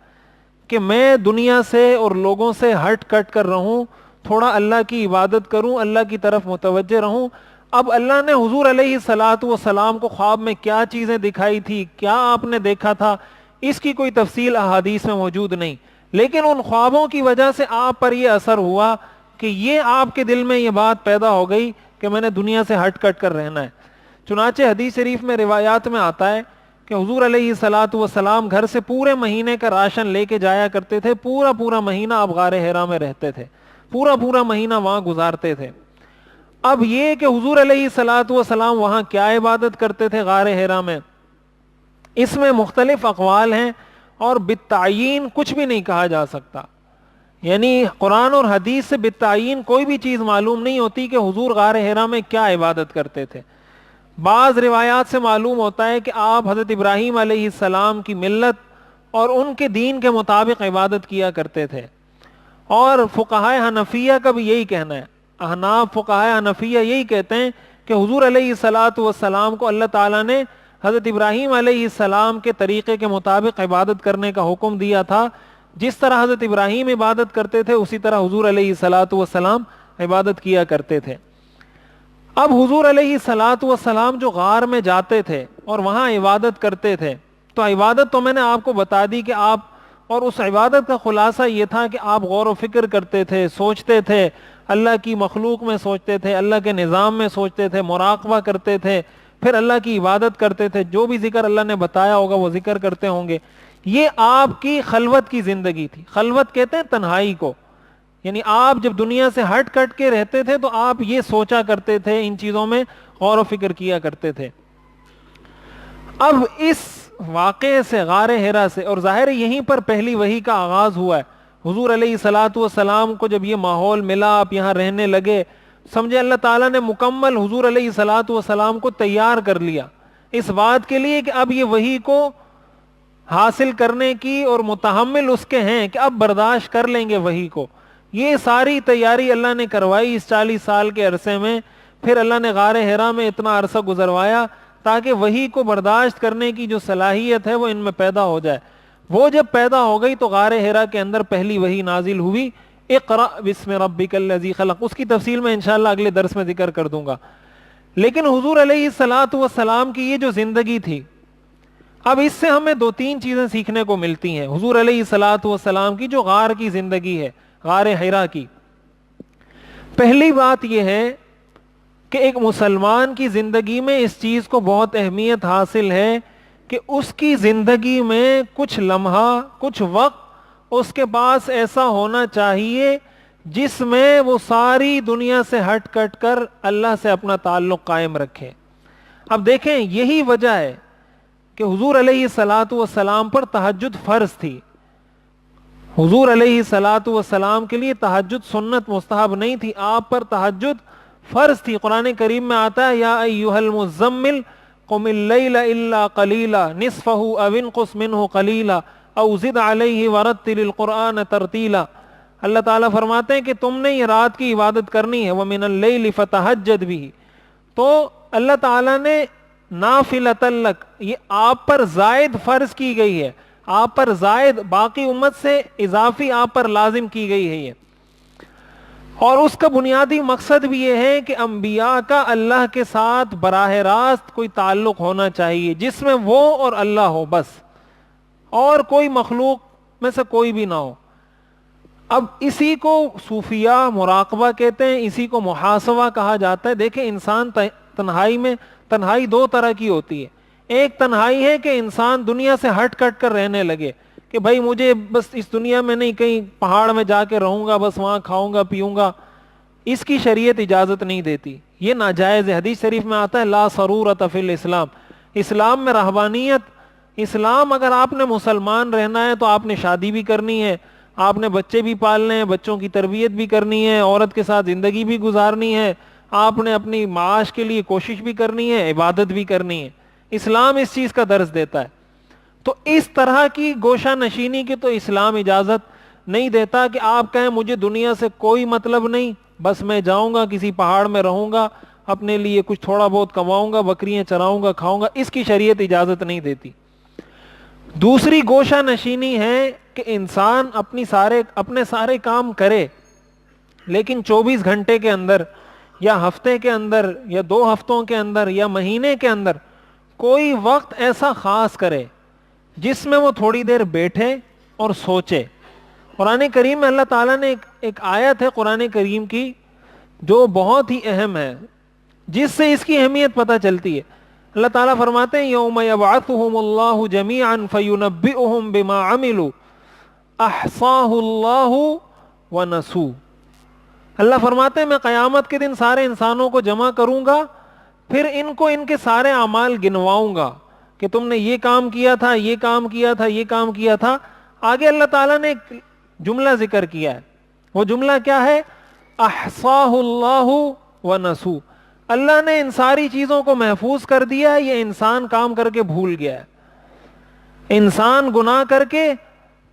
کہ میں دنیا سے اور لوگوں سے ہٹ کٹ کر رہوں، تھوڑا اللہ کی عبادت کروں، اللہ کی طرف متوجہ رہوں. اب اللہ نے حضور علیہ الصلاۃ والسلام کو خواب میں کیا چیزیں دکھائی تھی، کیا آپ نے دیکھا تھا، اس کی کوئی تفصیل احادیث میں موجود نہیں، لیکن ان خوابوں کی وجہ سے آپ پر یہ اثر ہوا کہ یہ آپ کے دل میں یہ بات پیدا ہو گئی کہ میں نے دنیا سے ہٹ کٹ کر رہنا ہے. چنانچہ حدیث شریف میں روایات میں آتا ہے کہ حضور علیہ الصلاۃ والسلام گھر سے پورے مہینے کا راشن لے کے جایا کرتے تھے. پورا مہینہ آپ غار حرا میں رہتے تھے، پورا مہینہ وہاں گزارتے تھے. اب یہ کہ حضور علیہ الصلاۃ والسلام وہاں کیا عبادت کرتے تھے غار حرا میں، اس میں مختلف اقوال ہیں، اور بالتعیین کچھ بھی نہیں کہا جا سکتا. یعنی قرآن اور حدیث سے بالتعیین کوئی بھی چیز معلوم نہیں ہوتی کہ حضور غار حرا میں کیا عبادت کرتے تھے. بعض روایات سے معلوم ہوتا ہے کہ آپ حضرت ابراہیم علیہ السلام کی ملت اور ان کے دین کے مطابق عبادت کیا کرتے تھے. اور فقہائے حنفیہ کا بھی یہی کہنا ہے، احناف فقہائے حنفیہ یہی کہتے ہیں کہ حضور علیہ الصلاۃ والسلام کو اللہ تعالیٰ نے حضرت ابراہیم علیہ السلام کے طریقے کے مطابق عبادت کرنے کا حکم دیا تھا. جس طرح حضرت ابراہیم عبادت کرتے تھے اسی طرح حضور علیہ الصلاۃ والسلام عبادت کیا کرتے تھے. اب حضور علیہ الصلاۃ والسلام جو غار میں جاتے تھے اور وہاں عبادت کرتے تھے، تو عبادت تو میں نے آپ کو بتا دی کہ آپ، اور اس عبادت کا خلاصہ یہ تھا کہ آپ غور و فکر کرتے تھے، سوچتے تھے، اللہ کی مخلوق میں سوچتے تھے، اللہ کے نظام میں سوچتے تھے، مراقبہ کرتے تھے، پھر اللہ کی عبادت کرتے تھے، جو بھی ذکر اللہ نے بتایا ہوگا وہ ذکر کرتے ہوں گے. یہ آپ کی خلوت کی زندگی تھی. خلوت کہتے ہیں تنہائی کو، یعنی آپ جب دنیا سے ہٹ کٹ کے رہتے تھے تو آپ یہ سوچا کرتے تھے، ان چیزوں میں غور و فکر کیا کرتے تھے. اب اس واقعے سے، غار حرا سے، اور ظاہر یہیں پر پہلی وحی کا آغاز ہوا ہے. حضور علیہ الصلاۃ والسلام کو جب یہ ماحول ملا، آپ یہاں رہنے لگے، سمجھے اللہ تعالیٰ نے مکمل حضور علیہ الصلاۃ والسلام کو تیار کر لیا اس بات کے لیے کہ اب یہ وحی کو حاصل کرنے کی، اور متحمل اس کے ہیں کہ اب برداشت کر لیں گے وحی کو. یہ ساری تیاری اللہ نے کروائی اس 40 سال کے عرصے میں. پھر اللہ نے غار حرا میں اتنا عرصہ گزروایا تاکہ وحی کو برداشت کرنے کی جو صلاحیت ہے وہ ان میں پیدا ہو جائے. وہ جب پیدا ہو گئی تو غار حرا کے اندر پہلی وحی نازل ہوئی، اقرأ بسم ربک الذی خلق. اس کی تفصیل میں انشاءاللہ اگلے درس میں ذکر کر دوں گا. لیکن حضور علیہ الصلاۃ والسلام کی یہ جو زندگی تھی، اب اس سے ہمیں 2-3 چیزیں سیکھنے کو ملتی ہیں. حضور علیہ الصلاۃ والسلام کی جو غار کی زندگی ہے، غار حرا کی، پہلی بات یہ ہے کہ ایک مسلمان کی زندگی میں اس چیز کو بہت اہمیت حاصل ہے کہ اس کی زندگی میں کچھ لمحہ، کچھ وقت اس کے پاس ایسا ہونا چاہیے جس میں وہ ساری دنیا سے ہٹ کٹ کر اللہ سے اپنا تعلق قائم رکھے. اب دیکھیں، یہی وجہ ہے کہ حضور علیہ الصلاۃ والسلام پر تہجد فرض تھی. حضور علیہ الصلاۃ والسلام کے لیے تہجد سنت مستحب نہیں تھی، آپ پر تہجد فرض تھی. قرآن کریم میں آتا ہے یا ایھا المزمل قم اللیل الا قلیلا نصفہ او انقص منہ قلیلا او زد علیہ ورتل القرآن ترتیلا. اللہ تعالیٰ فرماتے ہیں کہ تم نے یہ رات کی عبادت کرنی ہے، وَمِنَ اللَّيْلِ فَتَهَجَّدْ بِهِ، تو اللہ تعالیٰ نے نافلۃ لک، یہ آپ پر زائد فرض کی گئی ہے، آپ پر زائد، باقی امت سے اضافی آپ پر لازم کی گئی ہے یہ. اور اس کا بنیادی مقصد بھی یہ ہے کہ انبیاء کا اللہ کے ساتھ براہ راست کوئی تعلق ہونا چاہیے جس میں وہ اور اللہ ہو بس، اور کوئی مخلوق میں سے کوئی بھی نہ ہو. اب اسی کو صوفیہ مراقبہ کہتے ہیں، اسی کو محاسبہ کہا جاتا ہے. دیکھیں انسان تنہائی میں، تنہائی دو طرح کی ہوتی ہے. ایک تنہائی ہے کہ انسان دنیا سے ہٹ کٹ کر رہنے لگے کہ بھائی مجھے بس اس دنیا میں نہیں، کہیں پہاڑ میں جا کے رہوں گا، بس وہاں کھاؤں گا پیوں گا. اس کی شریعت اجازت نہیں دیتی، یہ ناجائز ہے. حدیث شریف میں آتا ہے لا سرورۃ فی الاسلام، اسلام میں رہبانیت، اسلام اگر آپ نے مسلمان رہنا ہے تو آپ نے شادی بھی کرنی ہے، آپ نے بچے بھی پالنے ہیں، بچوں کی تربیت بھی کرنی ہے، عورت کے ساتھ زندگی بھی گزارنی ہے، آپ نے اپنی معاش کے لیے کوشش بھی کرنی ہے، عبادت بھی کرنی ہے. اسلام اس چیز کا درس دیتا ہے. تو اس طرح کی گوشہ نشینی کی تو اسلام اجازت نہیں دیتا کہ آپ کہیں مجھے دنیا سے کوئی مطلب نہیں، بس میں جاؤں گا کسی پہاڑ میں رہوں گا، اپنے لیے کچھ تھوڑا بہت کماؤں گا، بکریاں چراؤں گا، کھاؤں گا. اس کی شریعت اجازت نہیں دیتی. دوسری گوشہ نشینی ہے کہ انسان اپنے سارے کام کرے، لیکن 24 گھنٹے کے اندر یا ہفتے کے اندر یا 2 ہفتوں کے اندر یا مہینے کے اندر کوئی وقت ایسا خاص کرے جس میں وہ تھوڑی دیر بیٹھے اور سوچے. قرآن کریم میں اللہ تعالیٰ نے ایک آیت ہے قرآن کریم کی جو بہت ہی اہم ہے، جس سے اس کی اہمیت پتہ چلتی ہے. اللہ تعالیٰ فرماتے ہیں یوم یبعثہم اللہ جمیعا فینبئہم بما عملوا احصاہ اللہ ونسوہ. اللہ فرماتے ہیں میں قیامت کے دن سارے انسانوں کو جمع کروں گا، پھر ان کو ان کے سارے اعمال گنواؤں گا کہ تم نے یہ کام کیا تھا، یہ کام کیا تھا، یہ کام کیا تھا. آگے اللہ تعالیٰ نے ایک جملہ ذکر کیا ہے، وہ جملہ کیا ہے؟ احصاہ اللہ ونسوہ. اللہ نے ان ساری چیزوں کو محفوظ کر دیا ہے، یہ انسان کام کر کے بھول گیا ہے. انسان گناہ کر کے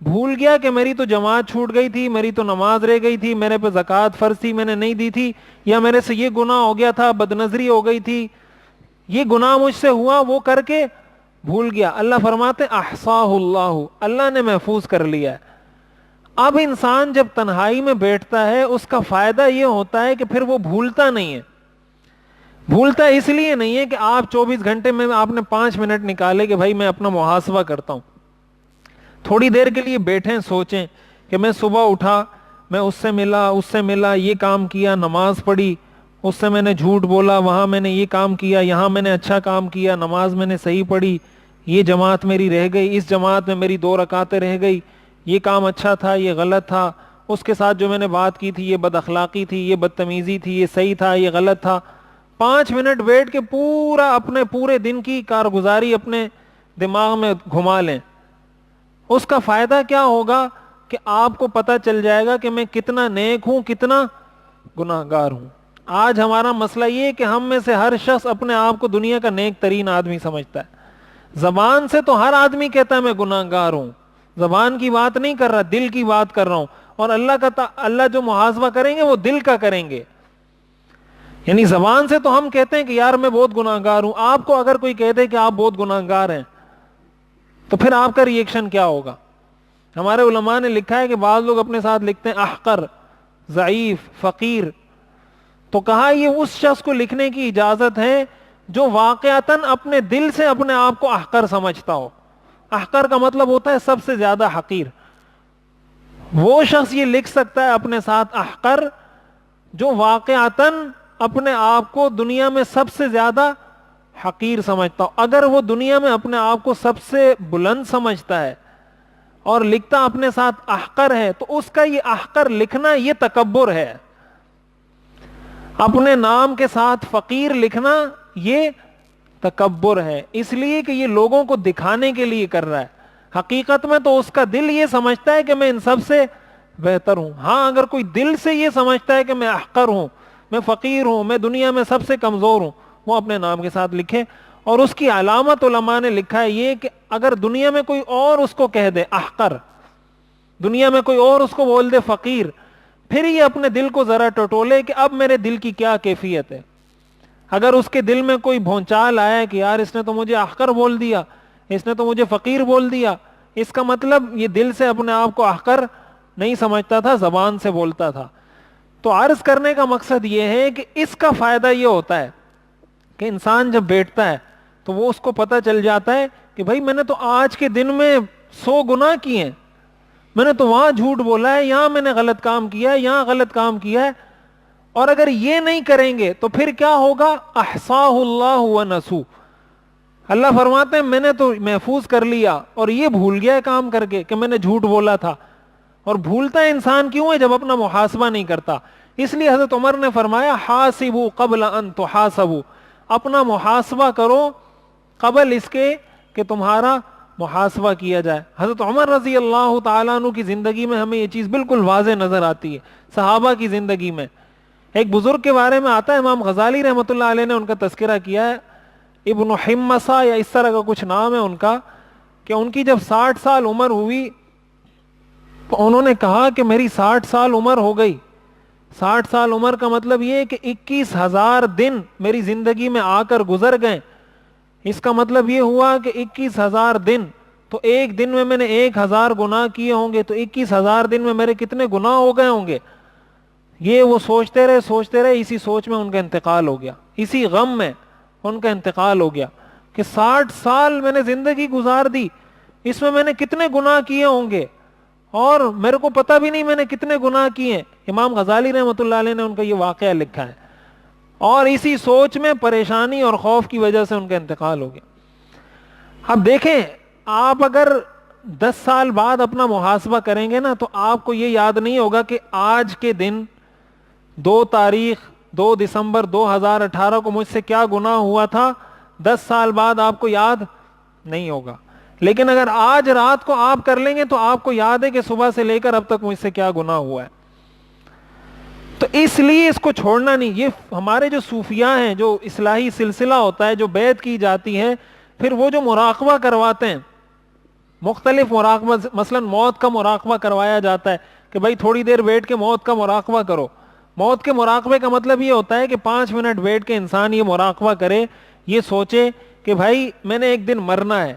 بھول گیا کہ میری تو جماعت چھوٹ گئی تھی، میری تو نماز رہ گئی تھی، میرے پہ زکوٰۃ فرض تھی میں نے نہیں دی تھی، یا میرے سے یہ گناہ ہو گیا تھا، بدنظری ہو گئی تھی، یہ گناہ مجھ سے ہوا، وہ کر کے بھول گیا. اللہ فرماتے احصاہ اللہ، اللہ نے محفوظ کر لیا ہے. اب انسان جب تنہائی میں بیٹھتا ہے اس کا فائدہ یہ ہوتا ہے کہ پھر وہ بھولتا نہیں ہے. بھولتا اس لیے نہیں ہے کہ آپ 24 گھنٹے میں آپ نے 5 منٹ نکالے کہ بھائی میں اپنا محاسبہ کرتا ہوں. تھوڑی دیر کے لیے بیٹھیں، سوچیں کہ میں صبح اٹھا، میں اس سے ملا، یہ کام کیا، نماز پڑھی، اس سے میں نے جھوٹ بولا، وہاں میں نے یہ کام کیا، یہاں میں نے اچھا کام کیا، نماز میں نے صحیح پڑھی، یہ جماعت میری رہ گئی، اس جماعت میں میری 2 رکعتیں رہ گئی، یہ کام اچھا تھا، یہ غلط تھا، اس کے ساتھ جو میں نے بات کی تھی یہ بد اخلاقی تھی، یہ بدتمیزی تھی، یہ صحیح تھا، یہ غلط تھا. 5 منٹ بیٹھ کے اپنے پورے دن کی کارگزاری اپنے دماغ میں گھما لیں. اس کا فائدہ کیا ہوگا کہ آپ کو پتہ چل جائے گا کہ میں کتنا نیک ہوں، کتنا گناہگار ہوں. آج ہمارا مسئلہ یہ ہے کہ ہم میں سے ہر شخص اپنے آپ کو دنیا کا نیک ترین آدمی سمجھتا ہے. زبان سے تو ہر آدمی کہتا ہے میں گناہگار ہوں، زبان کی بات نہیں کر رہا، دل کی بات کر رہا ہوں. اور اللہ جو محاسبہ کریں گے وہ دل کا کریں گے. یعنی زبان سے تو ہم کہتے ہیں کہ یار میں بہت گناہگار ہوں. آپ کو اگر کوئی کہہ دے کہ آپ بہت گناہگار ہیں تو پھر آپ کا ریئیکشن کیا ہوگا؟ ہمارے علماء نے لکھا ہے کہ بعض لوگ اپنے ساتھ لکھتے ہیں احقر، ضعیف، فقیر. تو کہا یہ اس شخص کو لکھنے کی اجازت ہے جو واقعتاً اپنے دل سے اپنے آپ کو احقر سمجھتا ہو. احقر کا مطلب ہوتا ہے سب سے زیادہ حقیر. وہ شخص یہ لکھ سکتا ہے اپنے ساتھ احقر جو واقعتاً اپنے آپ کو دنیا میں سب سے زیادہ حقیر سمجھتا ہو. اگر وہ دنیا میں اپنے آپ کو سب سے بلند سمجھتا ہے اور لکھتا اپنے ساتھ احقر ہے تو اس کا یہ احقر لکھنا یہ تکبر ہے. اپنے نام کے ساتھ فقیر لکھنا یہ تکبر ہے، اس لیے کہ یہ لوگوں کو دکھانے کے لیے کر رہا ہے. حقیقت میں تو اس کا دل یہ سمجھتا ہے کہ میں ان سب سے بہتر ہوں. ہاں اگر کوئی دل سے یہ سمجھتا ہے کہ میں احقر ہوں، میں فقیر ہوں، میں دنیا میں سب سے کمزور ہوں، وہ اپنے نام کے ساتھ لکھے. اور اس کی علامت علماء نے لکھا ہے یہ کہ اگر دنیا میں کوئی اور اس کو کہہ دے احقر، دنیا میں کوئی اور اس کو بول دے فقیر، پھر یہ اپنے دل کو ذرا ٹٹولے کہ اب میرے دل کی کیا کیفیت ہے. اگر اس کے دل میں کوئی بھونچال آیا کہ یار اس نے تو مجھے احقر بول دیا, اس نے تو مجھے فقیر بول دیا, اس کا مطلب یہ دل سے اپنے آپ کو احقر نہیں سمجھتا تھا, زبان سے بولتا تھا. تو عرض کرنے کا مقصد یہ ہے کہ اس کا فائدہ یہ ہوتا ہے کہ انسان جب بیٹھتا ہے تو وہ اس کو پتہ چل جاتا ہے کہ بھائی میں نے تو آج کے دن میں 100 گناہ کیے ہیں, میں نے تو وہاں جھوٹ بولا ہے, یہاں میں نے غلط کام کیا ہے, یہاں غلط کام کیا ہے. اور اگر یہ نہیں کریں گے تو پھر کیا ہوگا؟ احصاہ اللہ ونسو. اللہ فرماتے ہیں میں نے تو محفوظ کر لیا اور یہ بھول گیا ہے کام کر کے کہ میں نے جھوٹ بولا تھا. اور بھولتا ہے انسان کیوں ہے؟ جب اپنا محاسبہ نہیں کرتا. اس لیے حضرت عمر نے فرمایا حاسبوا قبل ان تحاسبوا, اپنا محاسبہ کرو قبل اس کے کہ تمہارا محاسبہ کیا جائے. حضرت عمر رضی اللہ تعالیٰ عنہ کی زندگی میں ہمیں یہ چیز بالکل واضح نظر آتی ہے. صحابہ کی زندگی میں ایک بزرگ کے بارے میں آتا ہے, امام غزالی رحمۃ اللہ علیہ نے ان کا تذکرہ کیا ہے, ابن حمصہ یا اس طرح کا کچھ نام ہے ان کا, کہ ان کی جب 60 سال عمر ہوئی تو انہوں نے کہا کہ میری 60 سال عمر ہو گئی. 60 سال عمر کا مطلب یہ ہے کہ 21,000 دن میری زندگی میں آ کر گزر گئے. اس کا مطلب یہ ہوا کہ 21,000 دن, تو ایک دن میں نے 1,000 گناہ کیے ہوں گے, تو 21,000 دن میں میرے کتنے گناہ ہو گئے ہوں گے. یہ وہ سوچتے رہے, اسی سوچ میں ان کا انتقال ہو گیا, اسی غم میں ان کا انتقال ہو گیا کہ 60 سال میں نے زندگی گزار دی, اس میں نے کتنے گناہ کیے ہوں گے اور میرے کو پتہ بھی نہیں میں نے کتنے گناہ کیے ہیں. امام غزالی رحمۃ اللہ علیہ نے ان کا یہ واقعہ لکھا ہے, اور اسی سوچ میں پریشانی اور خوف کی وجہ سے ان کا انتقال ہو گیا. اب دیکھیں, آپ اگر 10 سال بعد اپنا محاسبہ کریں گے نا تو آپ کو یہ یاد نہیں ہوگا کہ آج کے دن 2 تاریخ 2 دسمبر 2018 کو مجھ سے کیا گناہ ہوا تھا. 10 سال بعد آپ کو یاد نہیں ہوگا. لیکن اگر آج رات کو آپ کر لیں گے تو آپ کو یاد ہے کہ صبح سے لے کر اب تک مجھ سے کیا گناہ ہوا ہے. تو اس لیے اس کو چھوڑنا نہیں. یہ ہمارے جو صوفیاء ہیں, جو اصلاحی سلسلہ ہوتا ہے, جو بیعت کی جاتی ہے, پھر وہ جو مراقبہ کرواتے ہیں, مختلف مراقبہ, مثلا موت کا مراقبہ کروایا جاتا ہے کہ بھائی تھوڑی دیر بیٹھ کے موت کا مراقبہ کرو. موت کے مراقبے کا مطلب یہ ہوتا ہے کہ 5 منٹ بیٹھ کے انسان یہ مراقبہ کرے, یہ سوچے کہ بھائی میں نے ایک دن مرنا ہے.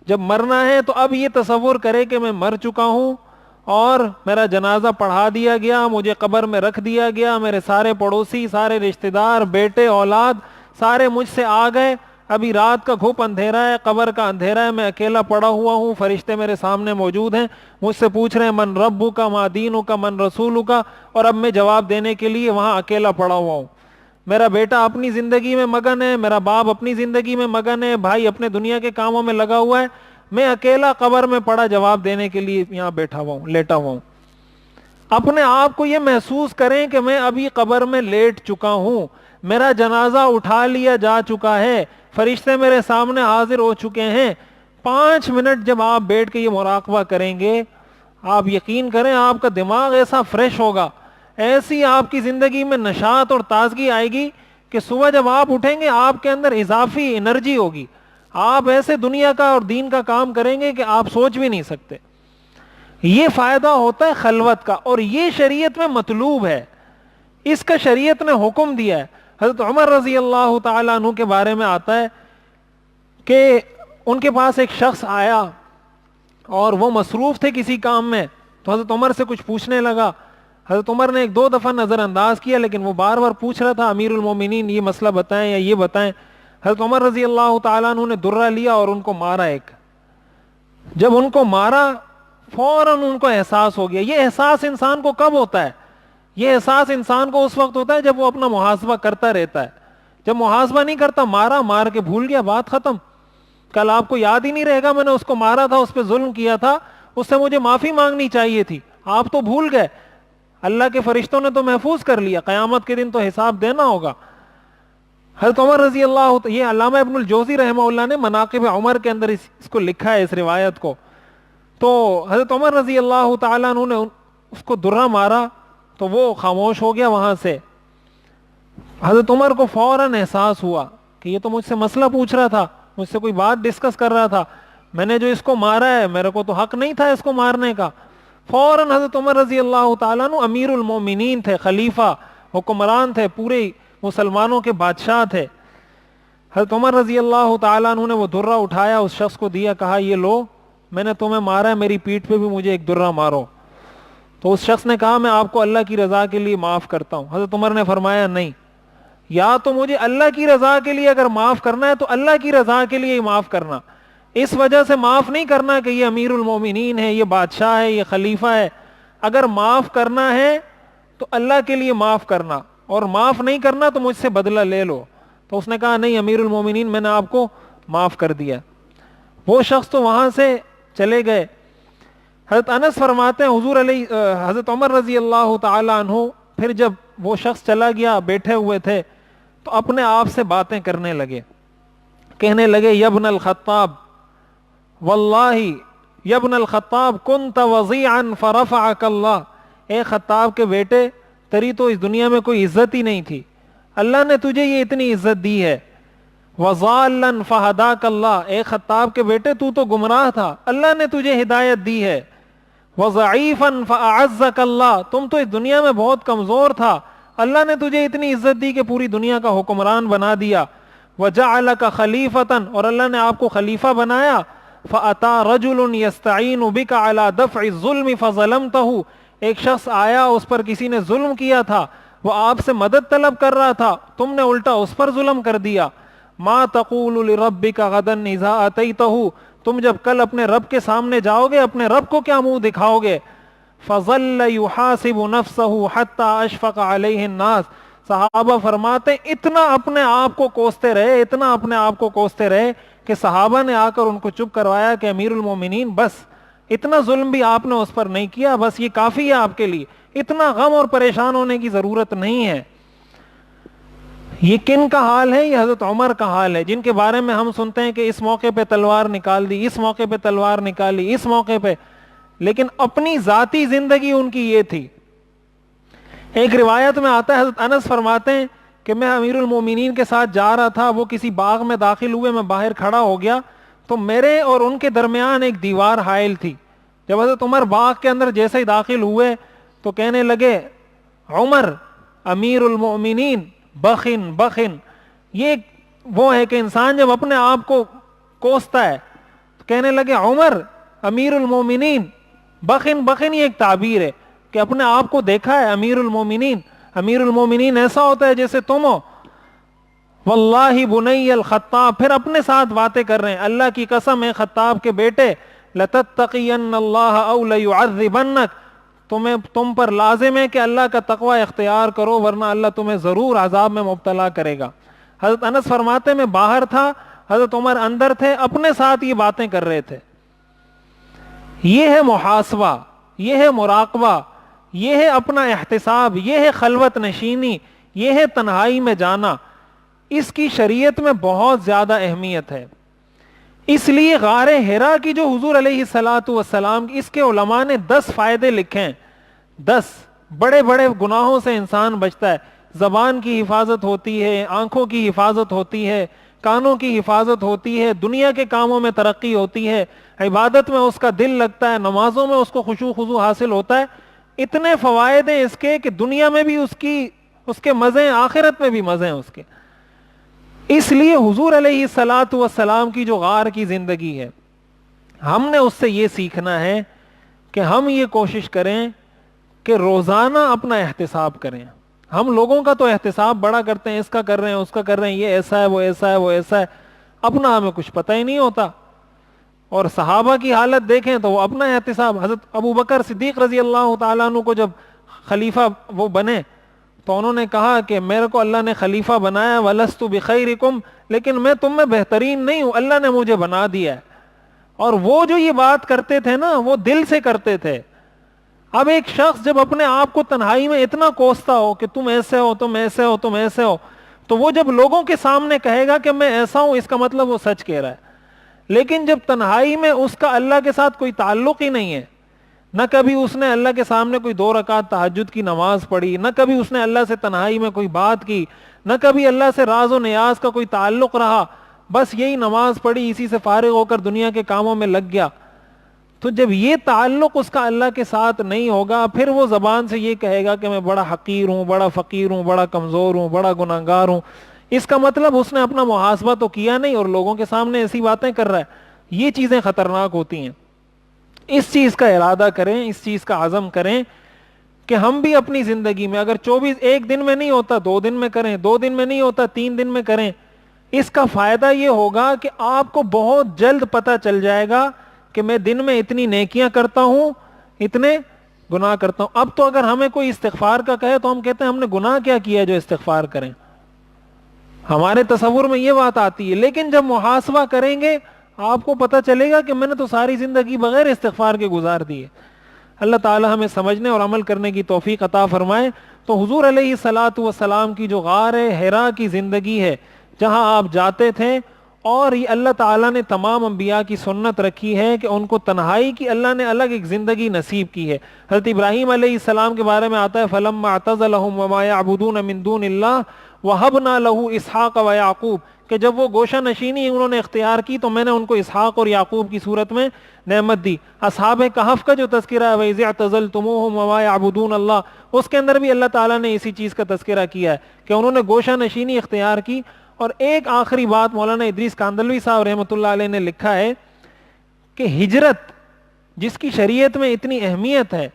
جب مرنا ہے تو اب یہ تصور کرے کہ میں مر چکا ہوں اور میرا جنازہ پڑھا دیا گیا, مجھے قبر میں رکھ دیا گیا, میرے سارے پڑوسی, سارے رشتہ دار, بیٹے, اولاد سارے مجھ سے آ گئے. ابھی رات کا گھپ اندھیرا ہے, قبر کا اندھیرا ہے, میں اکیلا پڑا ہوا ہوں, فرشتے میرے سامنے موجود ہیں, مجھ سے پوچھ رہے ہیں من ربک کا, ما دینک کا, من رسولک کا, اور اب میں جواب دینے کے لیے وہاں اکیلا پڑا ہوا ہوں. میرا بیٹا اپنی زندگی میں مگن ہے, میرا باپ اپنی زندگی میں مگن ہے, بھائی اپنے دنیا کے کاموں میں لگا ہوا ہے, میں اکیلا قبر میں پڑا جواب دینے کے لیے یہاں بیٹھا ہوا ہوں, لیٹا ہوا ہوں. اپنے آپ کو یہ محسوس کریں کہ میں ابھی قبر میں لیٹ چکا ہوں, میرا جنازہ اٹھا لیا جا چکا ہے, فرشتے میرے سامنے حاضر ہو چکے ہیں. 5 منٹ جب آپ بیٹھ کے یہ مراقبہ کریں گے, آپ یقین کریں آپ کا دماغ ایسا فریش ہوگا, ایسی آپ کی زندگی میں نشاط اور تازگی آئے گی کہ صبح جب آپ اٹھیں گے آپ کے اندر اضافی انرجی ہوگی. آپ ایسے دنیا کا اور دین کا کام کریں گے کہ آپ سوچ بھی نہیں سکتے. یہ فائدہ ہوتا ہے خلوت کا, اور یہ شریعت میں مطلوب ہے, اس کا شریعت نے حکم دیا ہے. حضرت عمر رضی اللہ تعالیٰ عنہ کے بارے میں آتا ہے کہ ان کے پاس ایک شخص آیا اور وہ مصروف تھے کسی کام میں, تو حضرت عمر سے کچھ پوچھنے لگا. حضرت عمر نے 1-2 دفعہ نظر انداز کیا, لیکن وہ بار بار پوچھ رہا تھا امیر المومنین یہ مسئلہ بتائیں یا یہ بتائیں. حضرت عمر رضی اللہ تعالیٰ عنہ نے درہ لیا اور ان کو مارا ایک. جب ان کو مارا فوراً ان کو احساس ہو گیا. یہ احساس انسان کو کب ہوتا ہے؟ یہ احساس انسان کو اس وقت ہوتا ہے جب وہ اپنا محاسبہ کرتا رہتا ہے. جب محاسبہ نہیں کرتا, مارا, مار کے بھول گیا, بات ختم. کل آپ کو یاد ہی نہیں رہے گا میں نے اس کو مارا تھا, اس پہ ظلم کیا تھا, اس سے مجھے معافی مانگنی چاہیے تھی, آپ تو بھول گئے. اللہ کے فرشتوں نے تو محفوظ کر لیا, قیامت کے دن تو حساب دینا ہوگا. حضرت عمر رضی اللہ, یہ علامہ ابن الجوزی رحمہ اللہ نے مناقب عمر کے اندر اس کو لکھا ہے, اس روایت کو. تو حضرت عمر رضی اللہ تعالیٰ عنہ نے اس کو درہ مارا تو وہ خاموش ہو گیا وہاں سے. حضرت عمر کو فوراً احساس ہوا کہ یہ تو مجھ سے مسئلہ پوچھ رہا تھا, مجھ سے کوئی بات ڈسکس کر رہا تھا, میں نے جو اس کو مارا ہے میرے کو تو حق نہیں تھا اس کو مارنے کا. فوراً حضرت عمر رضی اللہ تعالیٰ عنہ امیر المومنین تھے، خلیفہ، حکمران تھے، پورے مسلمانوں کے بادشاہ تھے. حضرت عمر رضی اللہ تعالیٰ عنہ نے وہ درہ اٹھایا، اس شخص کو دیا، کہا یہ لو، میں نے تمہیں مارا ہے، میری پیٹھ پہ بھی مجھے ایک درہ مارو. تو اس شخص نے کہا میں آپ کو اللہ کی رضا کے لیے معاف کرتا ہوں. حضرت عمر نے فرمایا نہیں، یا تو مجھے اللہ کی رضا کے لیے اگر معاف کرنا ہے تو اللہ کی رضا کے لیے ہی معاف کرنا، اس وجہ سے معاف نہیں کرنا کہ یہ امیر المومنین ہے، یہ بادشاہ ہے، یہ خلیفہ ہے. اگر معاف کرنا ہے تو اللہ کے لیے معاف کرنا، اور معاف نہیں کرنا تو مجھ سے بدلہ لے لو. تو اس نے کہا نہیں امیر المومنین، میں نے آپ کو معاف کر دیا. وہ شخص تو وہاں سے چلے گئے. حضرت انس فرماتے ہیں حضرت عمر رضی اللہ تعالی عنہ پھر جب وہ شخص چلا گیا، بیٹھے ہوئے تھے تو اپنے آپ سے باتیں کرنے لگے، کہنے لگے یا ابن الخطاب، واللہ یا ابن الخطاب کنت وضیعا فرفعک اللہ. اے خطاب کے بیٹے، تیری تو اس دنیا میں کوئی عزت ہی نہیں تھی، اللہ نے تجھے یہ اتنی عزت دی ہے. وضالا فہداک اللہ. اے خطاب کے بیٹے، تو تو گمراہ تھا، اللہ نے تجھے ہدایت دی ہے. وضعیفا فاعزک اللہ. تم تو اس دنیا میں بہت کمزور تھا، اللہ نے تجھے اتنی عزت دی کہ پوری دنیا کا حکمران بنا دیا. وجعلک خلیفتا. اور اللہ نے آپ کو خلیفہ بنایا. فأتا رجل یستعین بک علی دفع الظلم فظلمتہ. ایک شخص آیا، اس پر کسی نے ظلم کیا تھا، وہ آپ سے مدد طلب کر رہا تھا، تم نے الٹا اس پر ظلم کر دیا. ما تقول لربک غدا اذا اتیتہ. تم جب کل اپنے رب کے سامنے جاؤ گے، اپنے رب کو کیا منہ دکھاؤ گے؟ فظل یحاسب نفسہ حتی اشفق علیہ الناس. صحابہ فرماتے اتنا اپنے آپ کو کوستے رہے، اتنا اپنے آپ کو کوستے رہے کہ صحابہ نے آ کر ان کو چپ کروایا کہ امیر المومنین بس اتنا ظلم بھی آپ نے اس پر نہیں کیا، بس یہ کافی ہے آپ کے لیے، اتنا غم اور پریشان ہونے کی ضرورت نہیں ہے. یہ کن کا حال ہے؟ یہ حضرت عمر کا حال ہے، جن کے بارے میں ہم سنتے ہیں کہ اس موقع پہ تلوار نکال دی، اس موقع پہ تلوار نکالی، اس موقع پہ، لیکن اپنی ذاتی زندگی ان کی یہ تھی. ایک روایت میں آتا ہے، حضرت انس فرماتے ہیں کہ میں امیر المومنین کے ساتھ جا رہا تھا، وہ کسی باغ میں داخل ہوئے، میں باہر کھڑا ہو گیا تو میرے اور ان کے درمیان ایک دیوار حائل تھی. جب حضرت عمر باغ کے اندر جیسے ہی داخل ہوئے تو کہنے لگے عمر امیر المومنین بخن بخن. یہ وہ ہے کہ انسان جب اپنے آپ کو کوستا ہے تو کہنے لگے عمر امیر المومنین بخن بخن. یہ ایک تعبیر ہے کہ اپنے آپ کو دیکھا ہے امیر المومنین. امیر المومنین ایسا ہوتا ہے جیسے تم ہو. واللہ بنی الخطاب. پھر اپنے ساتھ باتیں کر رہے ہیں، اللہ کی قسم ہے خطاب کے بیٹے، لتتقین اللہ او لیعذبنک. تم پر لازم ہے کہ اللہ کا تقوی اختیار کرو، ورنہ اللہ تمہیں ضرور عذاب میں مبتلا کرے گا. حضرت انس فرماتے میں باہر تھا، حضرت عمر اندر تھے، اپنے ساتھ یہ باتیں کر رہے تھے. یہ ہے محاسبہ، یہ ہے مراقبہ، یہ ہے اپنا احتساب، یہ ہے خلوت نشینی، یہ ہے تنہائی میں جانا. اس کی شریعت میں بہت زیادہ اہمیت ہے. اس لیے غار حرا کی جو حضور علیہ الصلاۃ والسلام کی، اس کے علماء نے 10 فائدے لکھے ہیں. 10 بڑے بڑے گناہوں سے انسان بچتا ہے. زبان کی حفاظت ہوتی ہے، آنکھوں کی حفاظت ہوتی ہے، کانوں کی حفاظت ہوتی ہے، دنیا کے کاموں میں ترقی ہوتی ہے، عبادت میں اس کا دل لگتا ہے، نمازوں میں اس کو خشوع خضوع حاصل ہوتا ہے. اتنے فوائد ہیں اس کے کہ دنیا میں بھی اس کے مزے ہیں، آخرت میں بھی مزے ہیں اس کے. اس لیے حضور علیہ الصلاۃ والسلام کی جو غار کی زندگی ہے، ہم نے اس سے یہ سیکھنا ہے کہ ہم یہ کوشش کریں کہ روزانہ اپنا احتساب کریں. ہم لوگوں کا تو احتساب بڑا کرتے ہیں، اس کا کر رہے ہیں، اس کا کر رہے ہیں، یہ ایسا ہے، وہ ایسا ہے، وہ ایسا ہے، اپنا ہمیں کچھ پتہ ہی نہیں ہوتا. اور صحابہ کی حالت دیکھیں تو وہ اپنا احتساب. حضرت ابو بکر صدیق رضی اللہ تعالیٰ عنہ کو جب خلیفہ وہ بنے تو انہوں نے کہا کہ میرے کو اللہ نے خلیفہ بنایا، وَلَسْتُ بِخَيْرِكُمْ، لیکن میں تم میں بہترین نہیں ہوں، اللہ نے مجھے بنا دیا ہے. اور وہ جو یہ بات کرتے تھے نا، وہ دل سے کرتے تھے. اب ایک شخص جب اپنے آپ کو تنہائی میں اتنا کوستا ہو کہ تم ایسے ہو، تم ایسے ہو، تم ایسے ہو، تو وہ جب لوگوں کے سامنے کہے گا کہ میں ایسا ہوں، اس کا مطلب وہ سچ کہہ رہا ہے. لیکن جب تنہائی میں اس کا اللہ کے ساتھ کوئی تعلق ہی نہیں ہے، نہ کبھی اس نے اللہ کے سامنے کوئی 2 رکعت تہجد کی نماز پڑھی، نہ کبھی اس نے اللہ سے تنہائی میں کوئی بات کی، نہ کبھی اللہ سے راز و نیاز کا کوئی تعلق رہا، بس یہی نماز پڑھی، اسی سے فارغ ہو کر دنیا کے کاموں میں لگ گیا، تو جب یہ تعلق اس کا اللہ کے ساتھ نہیں ہوگا، پھر وہ زبان سے یہ کہے گا کہ میں بڑا حقیر ہوں، بڑا فقیر ہوں، بڑا کمزور ہوں، بڑا گناہگار ہوں، اس کا مطلب اس نے اپنا محاسبہ تو کیا نہیں اور لوگوں کے سامنے ایسی باتیں کر رہا ہے۔ یہ چیزیں خطرناک ہوتی ہیں۔ اس چیز کا ارادہ کریں، اس چیز کا عزم کریں کہ ہم بھی اپنی زندگی میں اگر 24 ایک دن میں نہیں ہوتا 2 دن میں کریں، 2 دن میں نہیں ہوتا 3 دن میں کریں۔ اس کا فائدہ یہ ہوگا کہ آپ کو بہت جلد پتہ چل جائے گا کہ میں دن میں اتنی نیکیاں کرتا ہوں، اتنے گناہ کرتا ہوں۔ اب تو اگر ہمیں کوئی استغفار کا کہے تو ہم کہتے ہیں ہم نے گناہ کیا کیا جو استغفار کریں، ہمارے تصور میں یہ بات آتی ہے۔ لیکن جب محاسبہ کریں گے آپ کو پتہ چلے گا کہ میں نے تو ساری زندگی بغیر استغفار کے گزار دی ہے۔ اللہ تعالی ہمیں سمجھنے اور عمل کرنے کی توفیق عطا فرمائے۔ تو حضور علیہ الصلاۃ والسلام کی جو غار حرا کی زندگی ہے، جہاں آپ جاتے تھے، اور یہ اللہ تعالیٰ نے تمام انبیاء کی سنت رکھی ہے کہ ان کو تنہائی کی اللہ نے الگ ایک زندگی نصیب کی ہے۔ حضرت ابراہیم علیہ السلام کے بارے میں آتا ہے فَلَمَّا اعْتَزَلَهُمْ وَمَا يَعْبُدُونَ مِن دُونِ اللَّهِ وَهَبْنَا لَهُ إِسْحَاقَ وَيَعْقُوبَ، کہ جب وہ گوشہ نشینی انہوں نے اختیار کی تو میں نے ان کو اسحاق اور یعقوب کی صورت میں نعمت دی۔ اصحاب کہف کا جو تذکرہ ہے وَإِذِ اعْتَزَلْتُمُوهُمْ وَمَا يَعْبُدُونَ اللَّهِ، اس کے اندر بھی اللہ تعالیٰ نے اسی چیز کا تذکرہ کیا ہے کہ انہوں نے گوشہ نشینی اختیار کی۔ اور ایک آخری بات مولانا ادریس کاندلوی صاحب رحمۃ اللہ علیہ نے لکھا ہے کہ ہجرت جس کی شریعت میں اتنی اہمیت ہے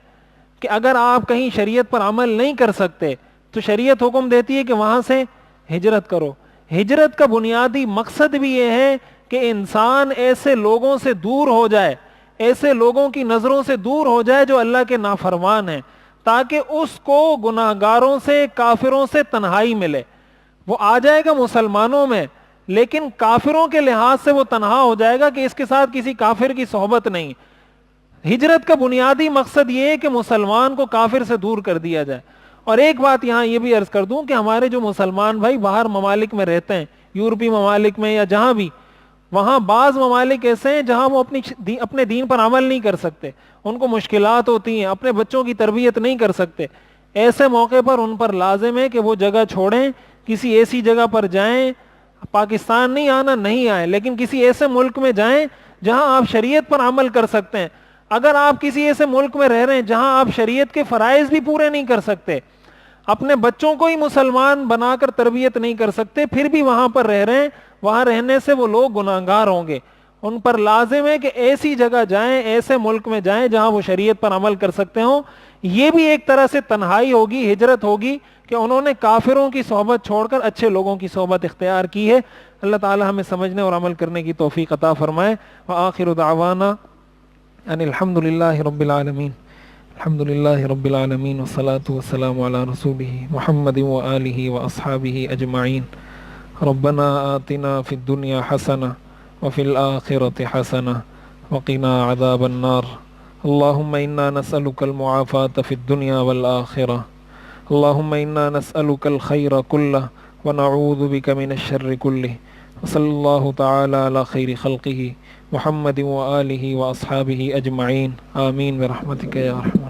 کہ اگر آپ کہیں شریعت پر عمل نہیں کر سکتے تو شریعت حکم دیتی ہے کہ وہاں سے ہجرت کرو۔ ہجرت کا بنیادی مقصد بھی یہ ہے کہ انسان ایسے لوگوں سے دور ہو جائے، ایسے لوگوں کی نظروں سے دور ہو جائے جو اللہ کے نافرمان ہیں، تاکہ اس کو گناہگاروں سے، کافروں سے تنہائی ملے۔ وہ آ جائے گا مسلمانوں میں لیکن کافروں کے لحاظ سے وہ تنہا ہو جائے گا کہ اس کے ساتھ کسی کافر کی صحبت نہیں۔ ہجرت کا بنیادی مقصد یہ ہے کہ مسلمان کو کافر سے دور کر دیا جائے۔ اور ایک بات یہاں یہ بھی عرض کر دوں کہ ہمارے جو مسلمان بھائی باہر ممالک میں رہتے ہیں، یورپی ممالک میں یا جہاں بھی، وہاں بعض ممالک ایسے ہیں جہاں وہ اپنے دین پر عمل نہیں کر سکتے، ان کو مشکلات ہوتی ہیں، اپنے بچوں کی تربیت نہیں کر سکتے۔ ایسے موقع پر ان پر لازم ہے کہ وہ جگہ چھوڑیں، کسی ایسی جگہ پر جائیں، پاکستان نہیں آنا نہیں آئے لیکن کسی ایسے ملک میں جائیں جہاں آپ شریعت پر عمل کر سکتے ہیں۔ اگر آپ کسی ایسے ملک میں رہ رہے ہیں جہاں آپ شریعت کے فرائض بھی پورے نہیں کر سکتے، اپنے بچوں کو ہی مسلمان بنا کر تربیت نہیں کر سکتے، پھر بھی وہاں پر رہ رہے ہیں، وہاں رہنے سے وہ لوگ گناہگار ہوں گے۔ ان پر لازم ہے کہ ایسی جگہ جائیں، ایسے ملک میں جائیں جہاں وہ شریعت پر عمل کر سکتے ہوں۔ یہ بھی ایک طرح سے تنہائی ہوگی، ہجرت ہوگی کہ انہوں نے کافروں کی صحبت چھوڑ کر اچھے لوگوں کی صحبت اختیار کی ہے۔ اللہ تعالی ہمیں سمجھنے اور عمل کرنے کی توفیق عطا فرمائے۔ وآخر دعوانا ان الحمد للہ رب العالمین، الحمد للہ رب العالمین والصلاة والسلام علی رسولہ محمد وآلہ واصحابہ اجمعین۔ ربنا آتنا فی الدنیا حسنہ وفی الآخرۃ حسنہ وقنا عذاب النار۔ اللہم انا نسألک المعافاة فی الدنیا والآخرہ، اللہم انا نسألک الخیر کلہ ونعوذ بک من الشر کلہ، وصلی اللہ تعالی علی خیر خلقہ محمد وآلہ واصحابہ اجمعین، آمین برحمتک یا ارحم